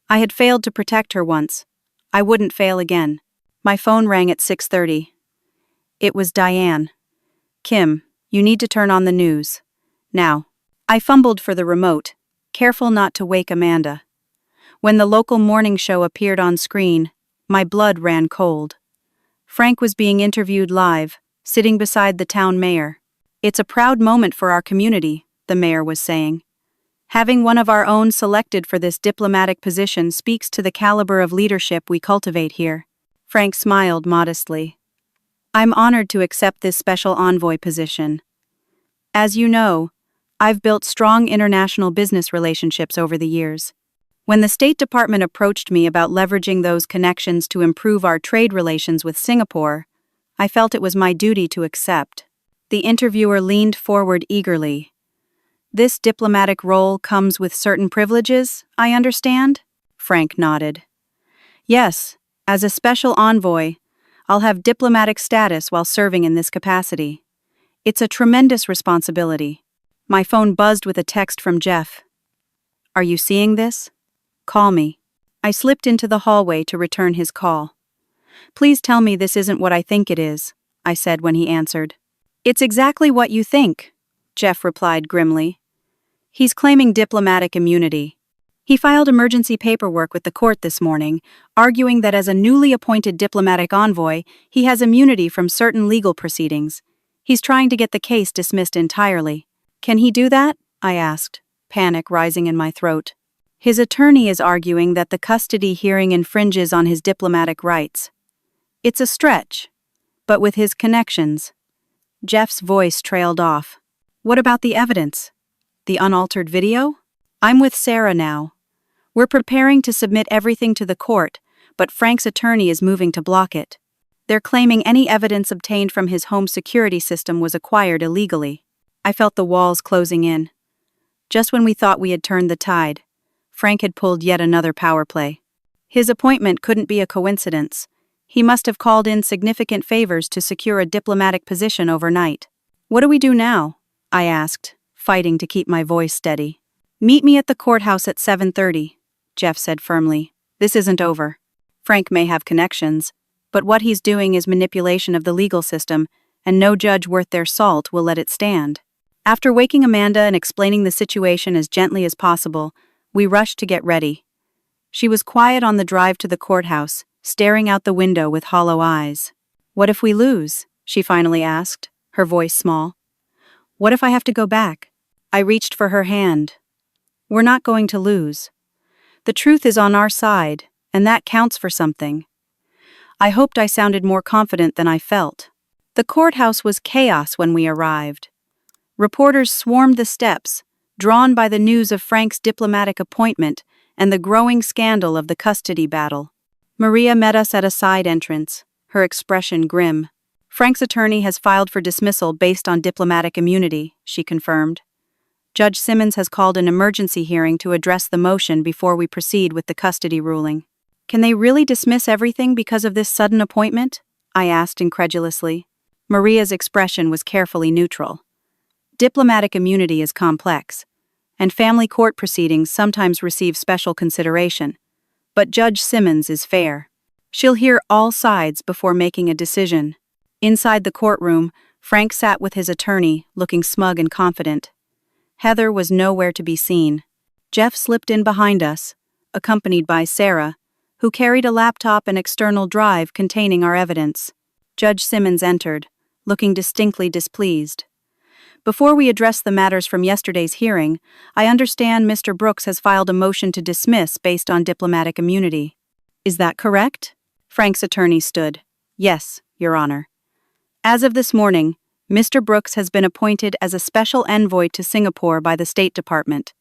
I had failed to protect her once. I wouldn't fail again. My phone rang at 6:30. It was Diane. Kim, you need to turn on the news. Now. I fumbled for the remote, careful not to wake Amanda. When the local morning show appeared on screen, my blood ran cold. Frank was being interviewed live, sitting beside the town mayor. It's a proud moment for our community, the mayor was saying. Having one of our own selected for this diplomatic position speaks to the caliber of leadership we cultivate here. Frank smiled modestly. I'm honored to accept this special envoy position. As you know, I've built strong international business relationships over the years. When the State Department approached me about leveraging those connections to improve our trade relations with Singapore, I felt it was my duty to accept. The interviewer leaned forward eagerly. This diplomatic role comes with certain privileges, I understand? Frank nodded. Yes, as a special envoy, I'll have diplomatic status while serving in this capacity. It's a tremendous responsibility. My phone buzzed with a text from Jeff. Are you seeing this? Call me. I slipped into the hallway to return his call. Please tell me this isn't what I think it is, I said when he answered. It's exactly what you think, Jeff replied grimly. He's claiming diplomatic immunity. He filed emergency paperwork with the court this morning, arguing that as a newly appointed diplomatic envoy, he has immunity from certain legal proceedings. He's trying to get the case dismissed entirely. Can he do that? I asked, panic rising in my throat. His attorney is arguing that the custody hearing infringes on his diplomatic rights. It's a stretch, but with his connections. Jeff's voice trailed off. What about the evidence? The unaltered video? I'm with Sarah now. We're preparing to submit everything to the court, but Frank's attorney is moving to block it. They're claiming any evidence obtained from his home security system was acquired illegally. I felt the walls closing in. Just when we thought we had turned the tide, Frank had pulled yet another power play. His appointment couldn't be a coincidence. He must have called in significant favors to secure a diplomatic position overnight. What do we do now? I asked, fighting to keep my voice steady. Meet me at the courthouse at 7:30, Jeff said firmly. This isn't over. Frank may have connections, but what he's doing is manipulation of the legal system, and no judge worth their salt will let it stand. After waking Amanda and explaining the situation as gently as possible, we rushed to get ready. She was quiet on the drive to the courthouse, staring out the window with hollow eyes. What if we lose? She finally asked, her voice small. What if I have to go back? I reached for her hand. We're not going to lose. The truth is on our side, and that counts for something. I hoped I sounded more confident than I felt. The courthouse was chaos when we arrived. Reporters swarmed the steps, drawn by the news of Frank's diplomatic appointment and the growing scandal of the custody battle. Maria met us at a side entrance, her expression grim. Frank's attorney has filed for dismissal based on diplomatic immunity, she confirmed. Judge Simmons has called an emergency hearing to address the motion before we proceed with the custody ruling. Can they really dismiss everything because of this sudden appointment? I asked incredulously. Maria's expression was carefully neutral. Diplomatic immunity is complex, and family court proceedings sometimes receive special consideration. But Judge Simmons is fair. She'll hear all sides before making a decision. Inside the courtroom, Frank sat with his attorney, looking smug and confident. Heather was nowhere to be seen. Jeff slipped in behind us, accompanied by Sarah, who carried a laptop and external drive containing our evidence. Judge Simmons entered, looking distinctly displeased. Before we address the matters from yesterday's hearing, I understand Mr. Brooks has filed a motion to dismiss based on diplomatic immunity. Is that correct? Frank's attorney stood. Yes, Your Honor. As of this morning, Mr. Brooks has been appointed as a special envoy to Singapore by the State Department.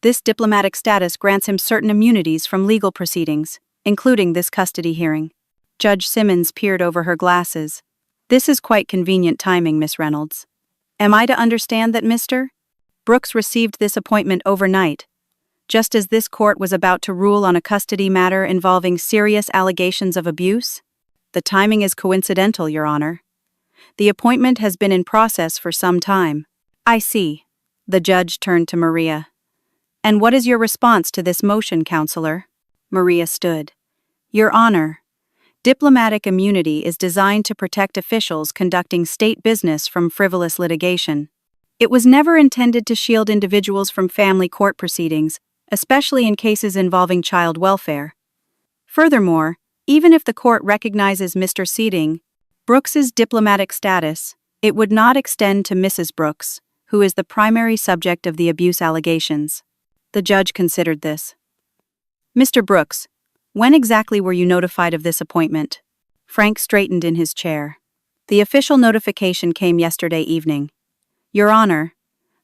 This diplomatic status grants him certain immunities from legal proceedings, including this custody hearing. Judge Simmons peered over her glasses. This is quite convenient timing, Miss Reynolds. Am I to understand that Mr. Brooks received this appointment overnight, just as this court was about to rule on a custody matter involving serious allegations of abuse? The timing is coincidental, Your Honor. The appointment has been in process for some time. I see. The judge turned to Maria. And what is your response to this motion, Counselor? Maria stood. Your Honor, diplomatic immunity is designed to protect officials conducting state business from frivolous litigation. It was never intended to shield individuals from family court proceedings, especially in cases involving child welfare. Furthermore, even if the court recognizes Mr. Seating Brooks's diplomatic status, it would not extend to Mrs. Brooks, who is the primary subject of the abuse allegations. The judge considered this. Mr. Brooks, when exactly were you notified of this appointment? Frank straightened in his chair. The official notification came yesterday evening. Your Honor,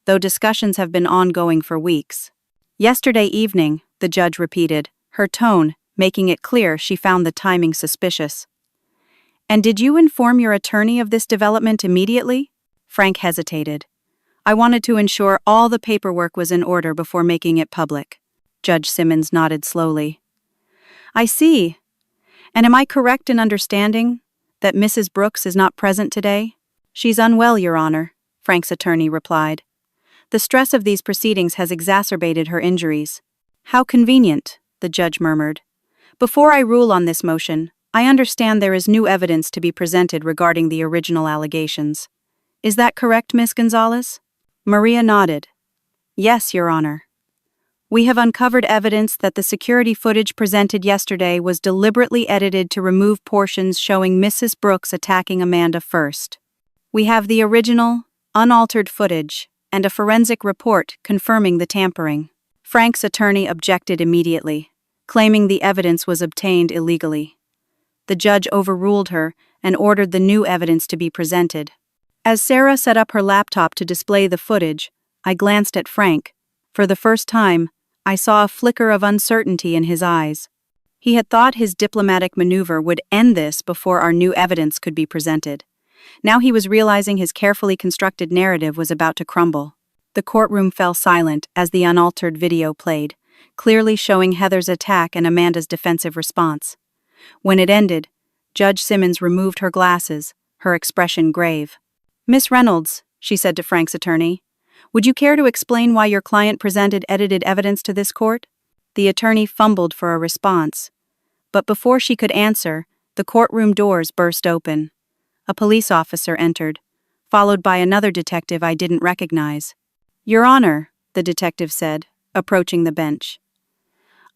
though discussions have been ongoing for weeks. Yesterday evening, the judge repeated, her tone making it clear she found the timing suspicious. And did you inform your attorney of this development immediately? Frank hesitated. I wanted to ensure all the paperwork was in order before making it public. Judge Simmons nodded slowly. I see. And am I correct in understanding that Mrs. Brooks is not present today? She's unwell, Your Honor. Frank's attorney replied. The stress of these proceedings has exacerbated her injuries. How convenient, the judge murmured. Before I rule on this motion, I understand there is new evidence to be presented regarding the original allegations. Is that correct, Miss Gonzalez? Maria nodded. Yes, Your Honor. We have uncovered evidence that the security footage presented yesterday was deliberately edited to remove portions showing Mrs. Brooks attacking Amanda first. We have the original, unaltered footage, and a forensic report confirming the tampering. Frank's attorney objected immediately, claiming the evidence was obtained illegally. The judge overruled her and ordered the new evidence to be presented. As Sarah set up her laptop to display the footage, I glanced at Frank. For the first time, I saw a flicker of uncertainty in his eyes. He had thought his diplomatic maneuver would end this before our new evidence could be presented. Now he was realizing his carefully constructed narrative was about to crumble. The courtroom fell silent as the unaltered video played, clearly showing Heather's attack and Amanda's defensive response. When it ended, Judge Simmons removed her glasses, her expression grave. Miss Reynolds, she said to Frank's attorney, would you care to explain why your client presented edited evidence to this court? The attorney fumbled for a response. But before she could answer, the courtroom doors burst open. A police officer entered, followed by another detective I didn't recognize. Your Honor, the detective said, approaching the bench.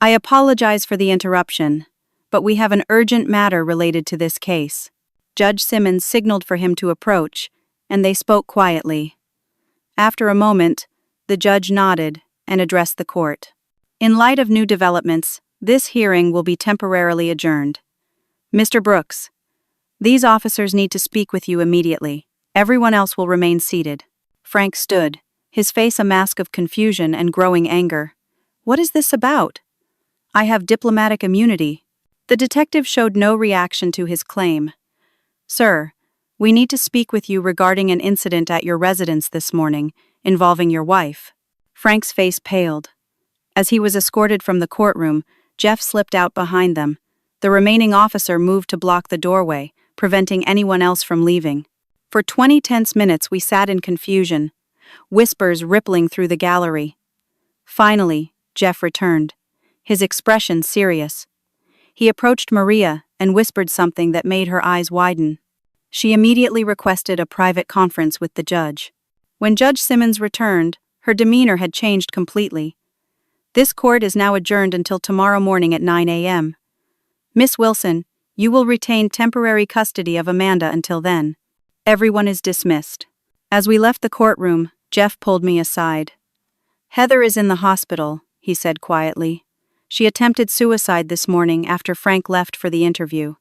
I apologize for the interruption, but we have an urgent matter related to this case. Judge Simmons signaled for him to approach, and they spoke quietly. After a moment, the judge nodded and addressed the court. In light of new developments, this hearing will be temporarily adjourned. Mr. Brooks, these officers need to speak with you immediately. Everyone else will remain seated. Frank stood, his face a mask of confusion and growing anger. What is this about? I have diplomatic immunity. The detective showed no reaction to his claim. Sir, we need to speak with you regarding an incident at your residence this morning involving your wife. Frank's face paled. As he was escorted from the courtroom, Jeff slipped out behind them. The remaining officer moved to block the doorway, preventing anyone else from leaving. For 20 tense minutes we sat in confusion, whispers rippling through the gallery. Finally, Jeff returned, his expression serious. He approached Maria and whispered something that made her eyes widen. She immediately requested a private conference with the judge. When Judge Simmons returned, her demeanor had changed completely. This court is now adjourned until tomorrow morning at 9 a.m. Miss Wilson, you will retain temporary custody of Amanda until then. Everyone is dismissed. As we left the courtroom, Jeff pulled me aside. Heather is in the hospital, he said quietly. She attempted suicide this morning after Frank left for the interview.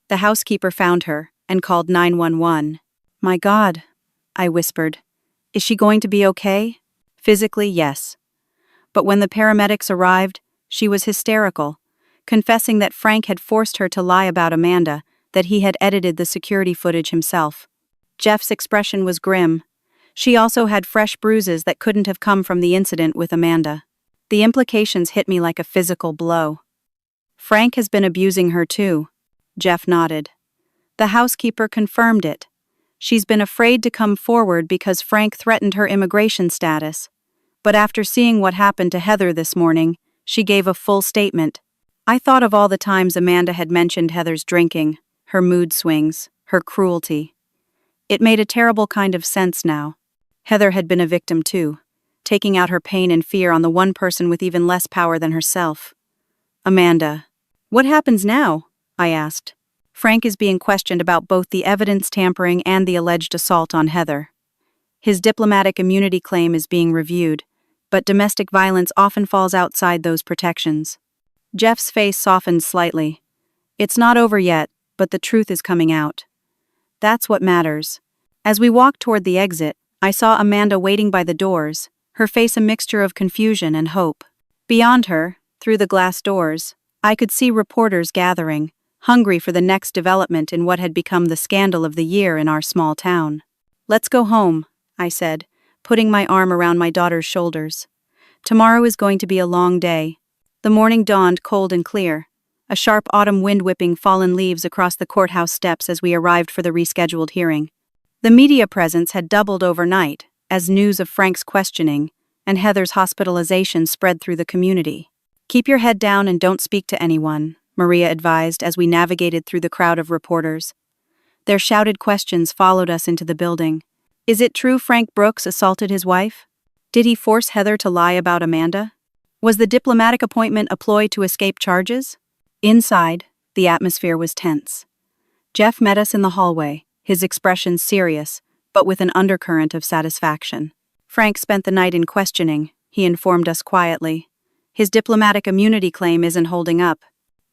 The housekeeper found her and called 911. My God, I whispered. Is she going to be okay? Physically, yes. But when the paramedics arrived, she was hysterical, confessing that Frank had forced her to lie about Amanda, that he had edited the security footage himself. Jeff's expression was grim. She also had fresh bruises that couldn't have come from the incident with Amanda. The implications hit me like a physical blow. Frank has been abusing her too. Jeff nodded. The housekeeper confirmed it. She's been afraid to come forward because Frank threatened her immigration status. But after seeing what happened to Heather this morning, she gave a full statement. I thought of all the times Amanda had mentioned Heather's drinking, her mood swings, her cruelty. It made a terrible kind of sense now. Heather had been a victim too, taking out her pain and fear on the one person with even less power than herself. Amanda. What happens now? I asked. Frank is being questioned about both the evidence tampering and the alleged assault on Heather. His diplomatic immunity claim is being reviewed, but domestic violence often falls outside those protections. Jeff's face softened slightly. It's not over yet, but the truth is coming out. That's what matters. As we walked toward the exit, I saw Amanda waiting by the doors, her face a mixture of confusion and hope. Beyond her, through the glass doors, I could see reporters gathering, hungry for the next development in what had become the scandal of the year in our small town. Let's go home, I said, putting my arm around my daughter's shoulders. Tomorrow is going to be a long day. The morning dawned cold and clear, a sharp autumn wind whipping fallen leaves across the courthouse steps as we arrived for the rescheduled hearing. The media presence had doubled overnight as news of Frank's questioning and Heather's hospitalization spread through the community. "Keep your head down and don't speak to anyone," Maria advised as we navigated through the crowd of reporters. Their shouted questions followed us into the building. "Is it true Frank Brooks assaulted his wife? Did he force Heather to lie about Amanda? Was the diplomatic appointment a ploy to escape charges?" Inside, the atmosphere was tense. Jeff met us in the hallway, his expression serious, but with an undercurrent of satisfaction. "Frank spent the night in questioning," he informed us quietly. "His diplomatic immunity claim isn't holding up.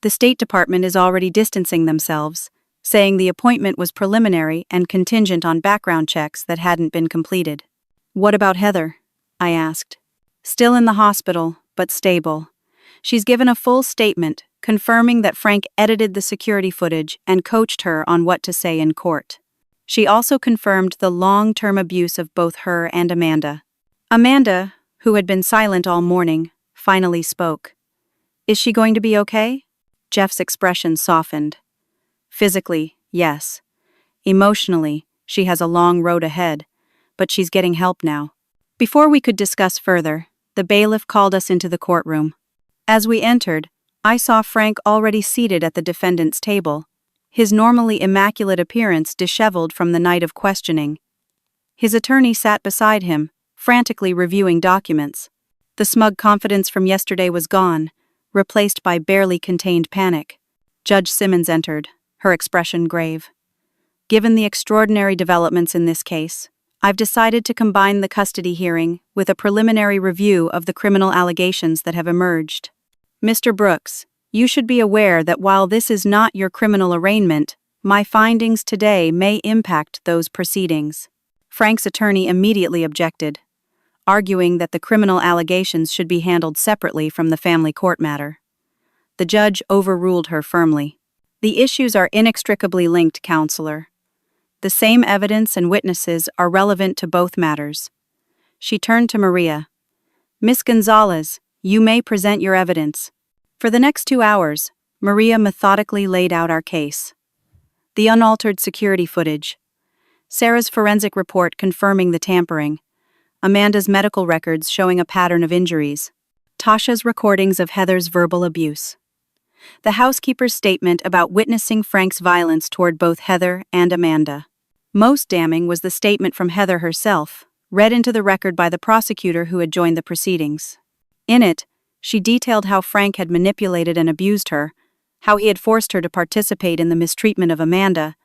The State Department is already distancing themselves, saying the appointment was preliminary and contingent on background checks that hadn't been completed." "What about Heather?" I asked. "Still in the hospital, but stable. She's given a full statement, confirming that Frank edited the security footage and coached her on what to say in court. She also confirmed the long-term abuse of both her and Amanda." Amanda, who had been silent all morning, finally spoke. "Is she going to be okay?" Jeff's expression softened. "Physically, yes. Emotionally, she has a long road ahead, but she's getting help now." Before we could discuss further, the bailiff called us into the courtroom. As we entered, I saw Frank already seated at the defendant's table, his normally immaculate appearance disheveled from the night of questioning. His attorney sat beside him, frantically reviewing documents. The smug confidence from yesterday was gone, replaced by barely contained panic. Judge Simmons entered, her expression grave. "Given the extraordinary developments in this case, I've decided to combine the custody hearing with a preliminary review of the criminal allegations that have emerged. Mr. Brooks, you should be aware that while this is not your criminal arraignment, my findings today may impact those proceedings." Frank's attorney immediately objected, arguing that the criminal allegations should be handled separately from the family court matter. The judge overruled her firmly. "The issues are inextricably linked, counselor. The same evidence and witnesses are relevant to both matters." She turned to Maria. "Miss Gonzalez, you may present your evidence." For the next 2 hours, Maria methodically laid out our case. The unaltered security footage, Sarah's forensic report confirming the tampering, Amanda's medical records showing a pattern of injuries, Tasha's recordings of Heather's verbal abuse, the housekeeper's statement about witnessing Frank's violence toward both Heather and Amanda. Most damning was the statement from Heather herself, read into the record by the prosecutor who had joined the proceedings. In it, she detailed how Frank had manipulated and abused her, how he had forced her to participate in the mistreatment of Amanda,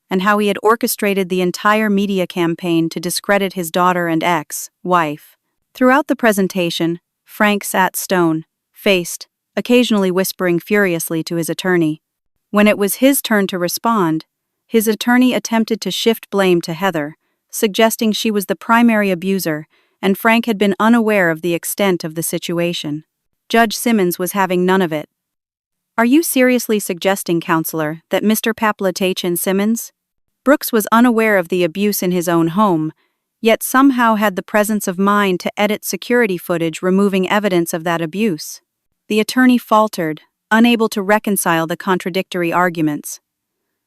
and how he had orchestrated the entire media campaign to discredit his daughter and ex-wife. Throughout the presentation, Frank sat stone-faced, occasionally whispering furiously to his attorney. When it was his turn to respond, his attorney attempted to shift blame to Heather, suggesting she was the primary abuser and Frank had been unaware of the extent of the situation. Judge Simmons was having none of it. "Are you seriously suggesting, counselor, that Mr. Paplatachin Simmons Brooks was unaware of the abuse in his own home, yet somehow had the presence of mind to edit security footage removing evidence of that abuse?" The attorney faltered, unable to reconcile the contradictory arguments.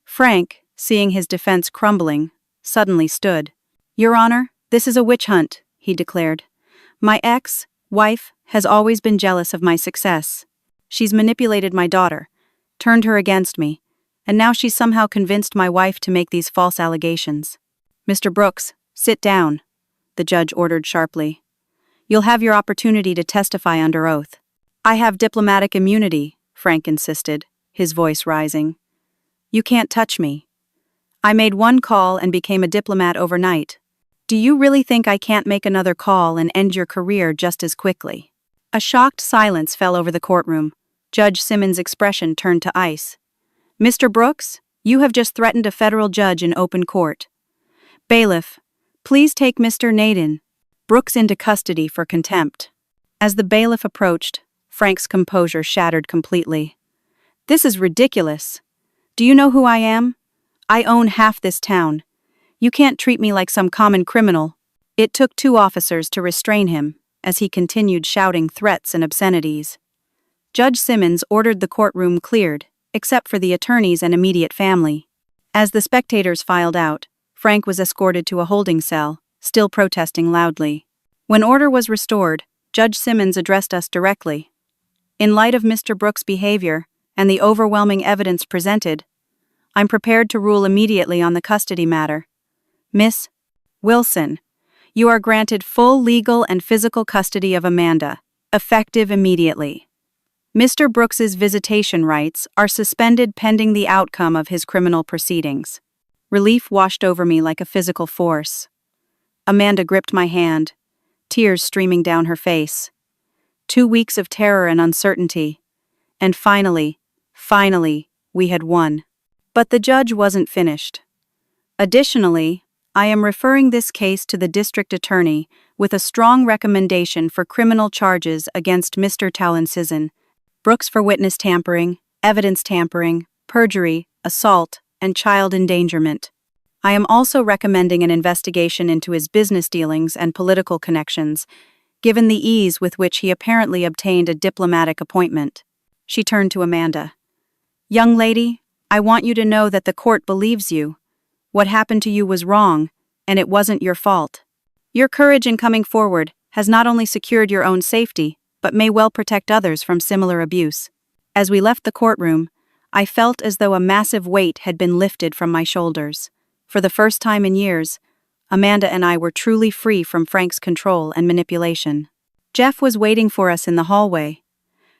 Frank, seeing his defense crumbling, suddenly stood. "Your Honor, this is a witch hunt," he declared. "My ex-wife has always been jealous of my success. She's manipulated my daughter, turned her against me, and now she's somehow convinced my wife to make these false allegations." "Mr. Brooks, sit down," the judge ordered sharply. "You'll have your opportunity to testify under oath." "I have diplomatic immunity," Frank insisted, his voice rising. "You can't touch me. I made one call and became a diplomat overnight. Do you really think I can't make another call and end your career just as quickly?" A shocked silence fell over the courtroom. Judge Simmons' expression turned to ice. "Mr. Brooks, you have just threatened a federal judge in open court. Bailiff, please take Mr. Naden Brooks into custody for contempt." As the bailiff approached, Frank's composure shattered completely. "This is ridiculous. Do you know who I am? I own half this town. You can't treat me like some common criminal." It took 2 officers to restrain him, as he continued shouting threats and obscenities. Judge Simmons ordered the courtroom cleared, except for the attorneys and immediate family. As the spectators filed out, Frank was escorted to a holding cell, still protesting loudly. When order was restored, Judge Simmons addressed us directly. In light of Mr. Brooks' behavior and the overwhelming evidence presented, I'm prepared to rule immediately on the custody matter. Miss Wilson, you are granted full legal and physical custody of Amanda, effective immediately. Mr. Brooks's visitation rights are suspended pending the outcome of his criminal proceedings. Relief washed over me like a physical force. Amanda gripped my hand, tears streaming down her face. 2 weeks of terror and uncertainty. And finally, we had won. But the judge wasn't finished. Additionally, I am referring this case to the district attorney with a strong recommendation for criminal charges against Mr. Talon Brooks for witness tampering, evidence tampering, perjury, assault, and child endangerment. I am also recommending an investigation into his business dealings and political connections, given the ease with which he apparently obtained a diplomatic appointment. She turned to Amanda. Young lady, I want you to know that the court believes you. What happened to you was wrong, and it wasn't your fault. Your courage in coming forward has not only secured your own safety, but may well protect others from similar abuse. As we left the courtroom, I felt as though a massive weight had been lifted from my shoulders. For the first time in years, Amanda and I were truly free from Frank's control and manipulation. Jeff was waiting for us in the hallway.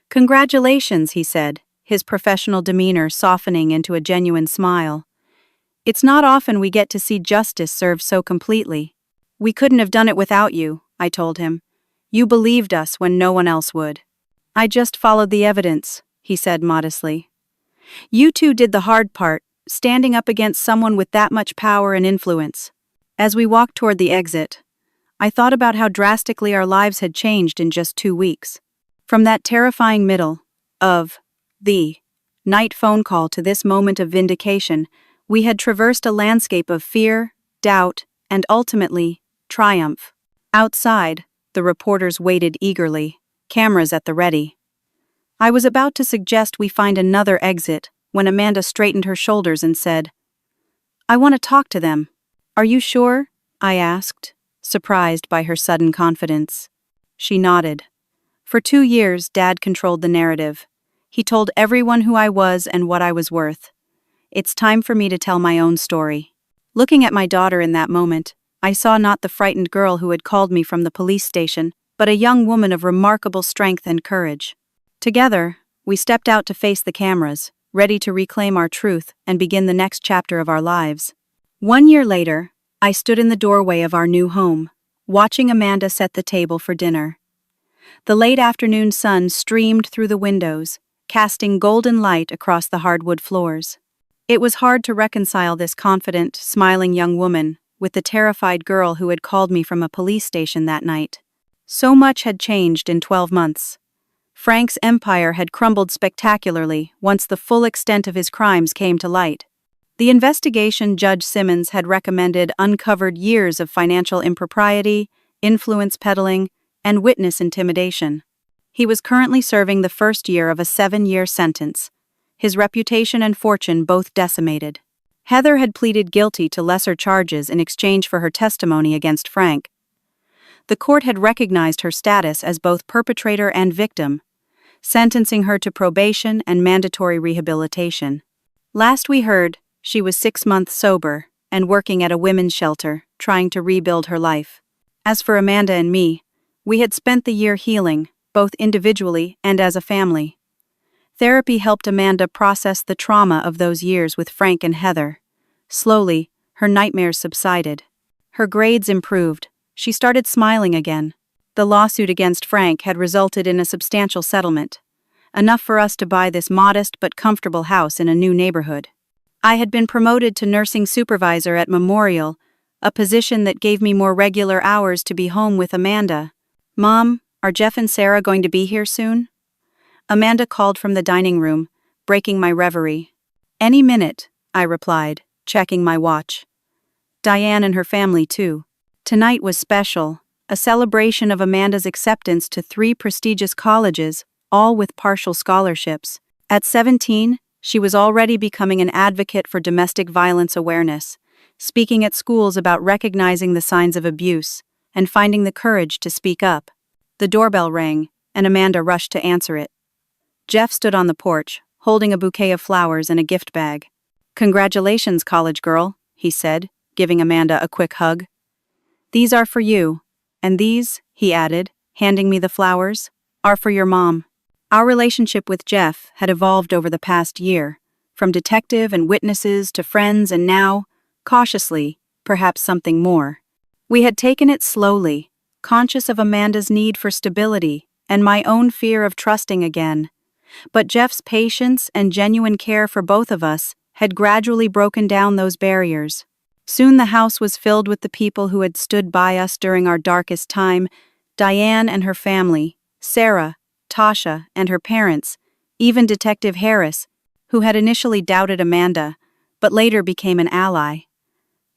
Congratulations, he said, his professional demeanor softening into a genuine smile. It's not often we get to see justice served so completely. We couldn't have done it without you, I told him. You believed us when no one else would. I just followed the evidence, he said modestly. You two did the hard part, standing up against someone with that much power and influence. As we walked toward the exit, I thought about how drastically our lives had changed in just 2 weeks. From that terrifying middle of the night phone call to this moment of vindication, we had traversed a landscape of fear, doubt, and ultimately, triumph. Outside, the reporters waited eagerly, cameras at the ready. I was about to suggest we find another exit when Amanda straightened her shoulders and said, I want to talk to them. Are you sure? I asked, surprised by her sudden confidence. She nodded. For 2 years, Dad controlled the narrative. He told everyone who I was and what I was worth. It's time for me to tell my own story. Looking at my daughter in that moment, I saw not the frightened girl who had called me from the police station, but a young woman of remarkable strength and courage. Together, we stepped out to face the cameras, ready to reclaim our truth and begin the next chapter of our lives. 1 year later, I stood in the doorway of our new home, watching Amanda set the table for dinner. The late afternoon sun streamed through the windows, casting golden light across the hardwood floors. It was hard to reconcile this confident, smiling young woman with the terrified girl who had called me from a police station that night. So much had changed in 12 months. Frank's empire had crumbled spectacularly once the full extent of his crimes came to light. The investigation Judge Simmons had recommended uncovered years of financial impropriety, influence peddling, and witness intimidation. He was currently serving the first year of a 7-year sentence, his reputation and fortune both decimated. Heather had pleaded guilty to lesser charges in exchange for her testimony against Frank. The court had recognized her status as both perpetrator and victim, sentencing her to probation and mandatory rehabilitation. Last we heard, she was 6 months sober and working at a women's shelter, trying to rebuild her life. As for Amanda and me, we had spent the year healing, both individually and as a family. Therapy helped Amanda process the trauma of those years with Frank and Heather. Slowly, her nightmares subsided. Her grades improved. She started smiling again. The lawsuit against Frank had resulted in a substantial settlement, enough for us to buy this modest but comfortable house in a new neighborhood. I had been promoted to nursing supervisor at Memorial, a position that gave me more regular hours to be home with Amanda. Mom, are Jeff and Sarah going to be here soon? Amanda called from the dining room, breaking my reverie. Any minute, I replied, checking my watch. Diane and her family, too. Tonight was special, a celebration of Amanda's acceptance to 3 prestigious colleges, all with partial scholarships. At 17, she was already becoming an advocate for domestic violence awareness, speaking at schools about recognizing the signs of abuse and finding the courage to speak up. The doorbell rang, and Amanda rushed to answer it. Jeff stood on the porch, holding a bouquet of flowers and a gift bag. "Congratulations, college girl," he said, giving Amanda a quick hug. "These are for you, and these," he added, handing me the flowers, "are for your mom." Our relationship with Jeff had evolved over the past year, from detective and witnesses to friends and now, cautiously, perhaps something more. We had taken it slowly, conscious of Amanda's need for stability and my own fear of trusting again. But Jeff's patience and genuine care for both of us had gradually broken down those barriers. Soon the house was filled with the people who had stood by us during our darkest time: Diane and her family, Sarah, Tasha, and her parents, even Detective Harris, who had initially doubted Amanda, but later became an ally.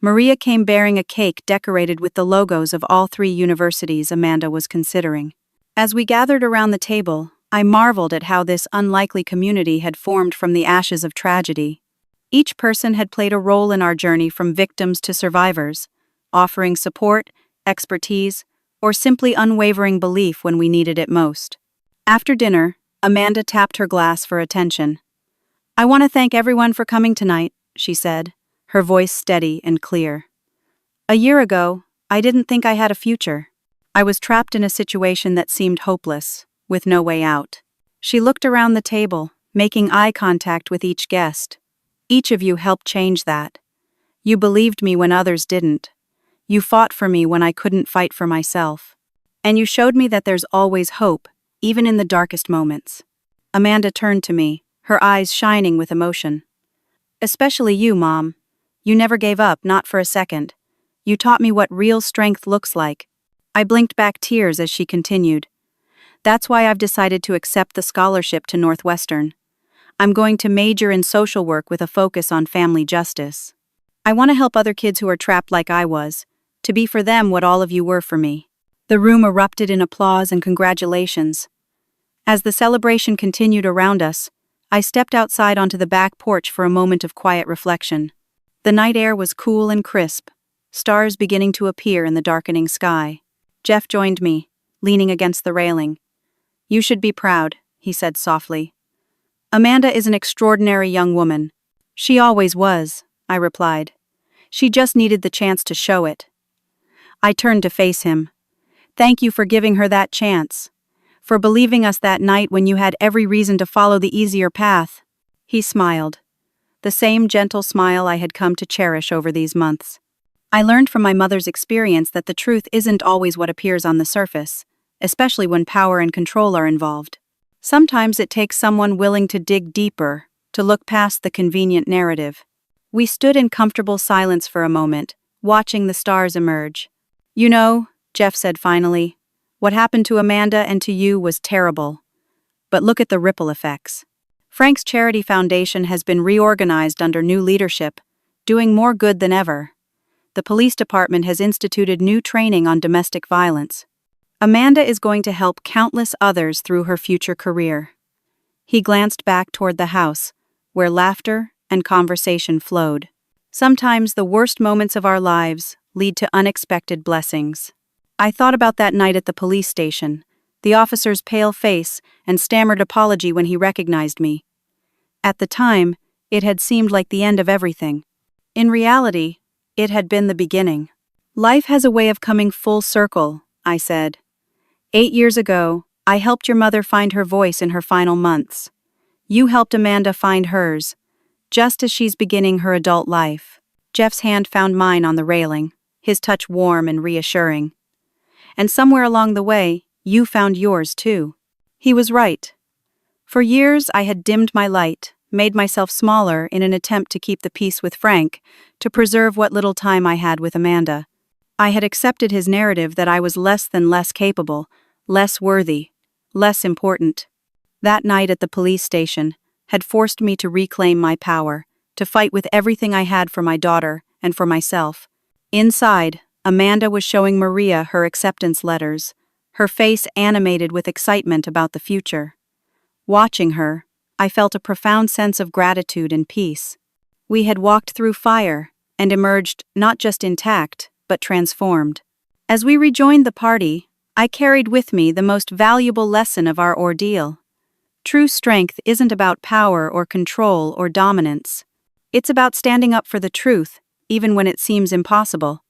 Maria came bearing a cake decorated with the logos of all 3 universities Amanda was considering. As we gathered around the table, I marveled at how this unlikely community had formed from the ashes of tragedy. Each person had played a role in our journey from victims to survivors, offering support, expertise, or simply unwavering belief when we needed it most. After dinner, Amanda tapped her glass for attention. "I want to thank everyone for coming tonight," she said, her voice steady and clear. "A year ago, I didn't think I had a future. I was trapped in a situation that seemed hopeless, with no way out." She looked around the table, making eye contact with each guest. "Each of you helped change that. You believed me when others didn't. You fought for me when I couldn't fight for myself. And you showed me that there's always hope, even in the darkest moments." Amanda turned to me, her eyes shining with emotion. "Especially you, Mom. You never gave up, not for a second. You taught me what real strength looks like." I blinked back tears as she continued. "That's why I've decided to accept the scholarship to Northwestern. I'm going to major in social work with a focus on family justice. I want to help other kids who are trapped like I was, to be for them what all of you were for me." The room erupted in applause and congratulations. As the celebration continued around us, I stepped outside onto the back porch for a moment of quiet reflection. The night air was cool and crisp, stars beginning to appear in the darkening sky. Jeff joined me, leaning against the railing. "You should be proud," he said softly. "Amanda is an extraordinary young woman." "She always was," I replied. "She just needed the chance to show it." I turned to face him. "Thank you for giving her that chance. For believing us that night when you had every reason to follow the easier path." He smiled. The same gentle smile I had come to cherish over these months. I learned from my mother's experience that the truth isn't always what appears on the surface, especially when power and control are involved. Sometimes it takes someone willing to dig deeper, to look past the convenient narrative. We stood in comfortable silence for a moment, watching the stars emerge. "You know," Jeff said finally, "what happened to Amanda and to you was terrible. But look at the ripple effects. Frank's Charity Foundation has been reorganized under new leadership, doing more good than ever. The police department has instituted new training on domestic violence. Amanda is going to help countless others through her future career." He glanced back toward the house, where laughter and conversation flowed. Sometimes the worst moments of our lives lead to unexpected blessings. I thought about that night at the police station, the officer's pale face and stammered apology when he recognized me. At the time, it had seemed like the end of everything. In reality, it had been the beginning. "Life has a way of coming full circle," I said. 8 years ago, I helped your mother find her voice in her final months. You helped Amanda find hers, just as she's beginning her adult life." Jeff's hand found mine on the railing, his touch warm and reassuring. "And somewhere along the way, you found yours too." He was right. For years, I had dimmed my light, made myself smaller in an attempt to keep the peace with Frank, to preserve what little time I had with Amanda. I had accepted his narrative that I was less capable, less worthy, less important. That night at the police station had forced me to reclaim my power, to fight with everything I had for my daughter and for myself. Inside, Amanda was showing Maria her acceptance letters, her face animated with excitement about the future. Watching her, I felt a profound sense of gratitude and peace. We had walked through fire, and emerged not just intact, but transformed. As we rejoined the party, I carried with me the most valuable lesson of our ordeal. True strength isn't about power or control or dominance. It's about standing up for the truth, even when it seems impossible.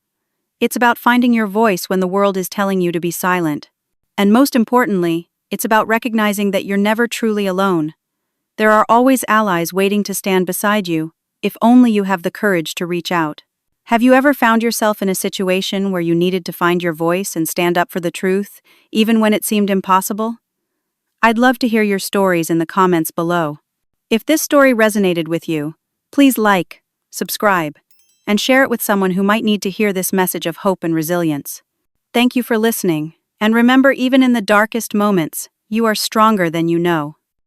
It's about finding your voice when the world is telling you to be silent. And most importantly, it's about recognizing that you're never truly alone. There are always allies waiting to stand beside you, if only you have the courage to reach out. Have you ever found yourself in a situation where you needed to find your voice and stand up for the truth, even when it seemed impossible? I'd love to hear your stories in the comments below. If this story resonated with you, please like, subscribe, and share it with someone who might need to hear this message of hope and resilience. Thank you for listening, and remember, even in the darkest moments, you are stronger than you know.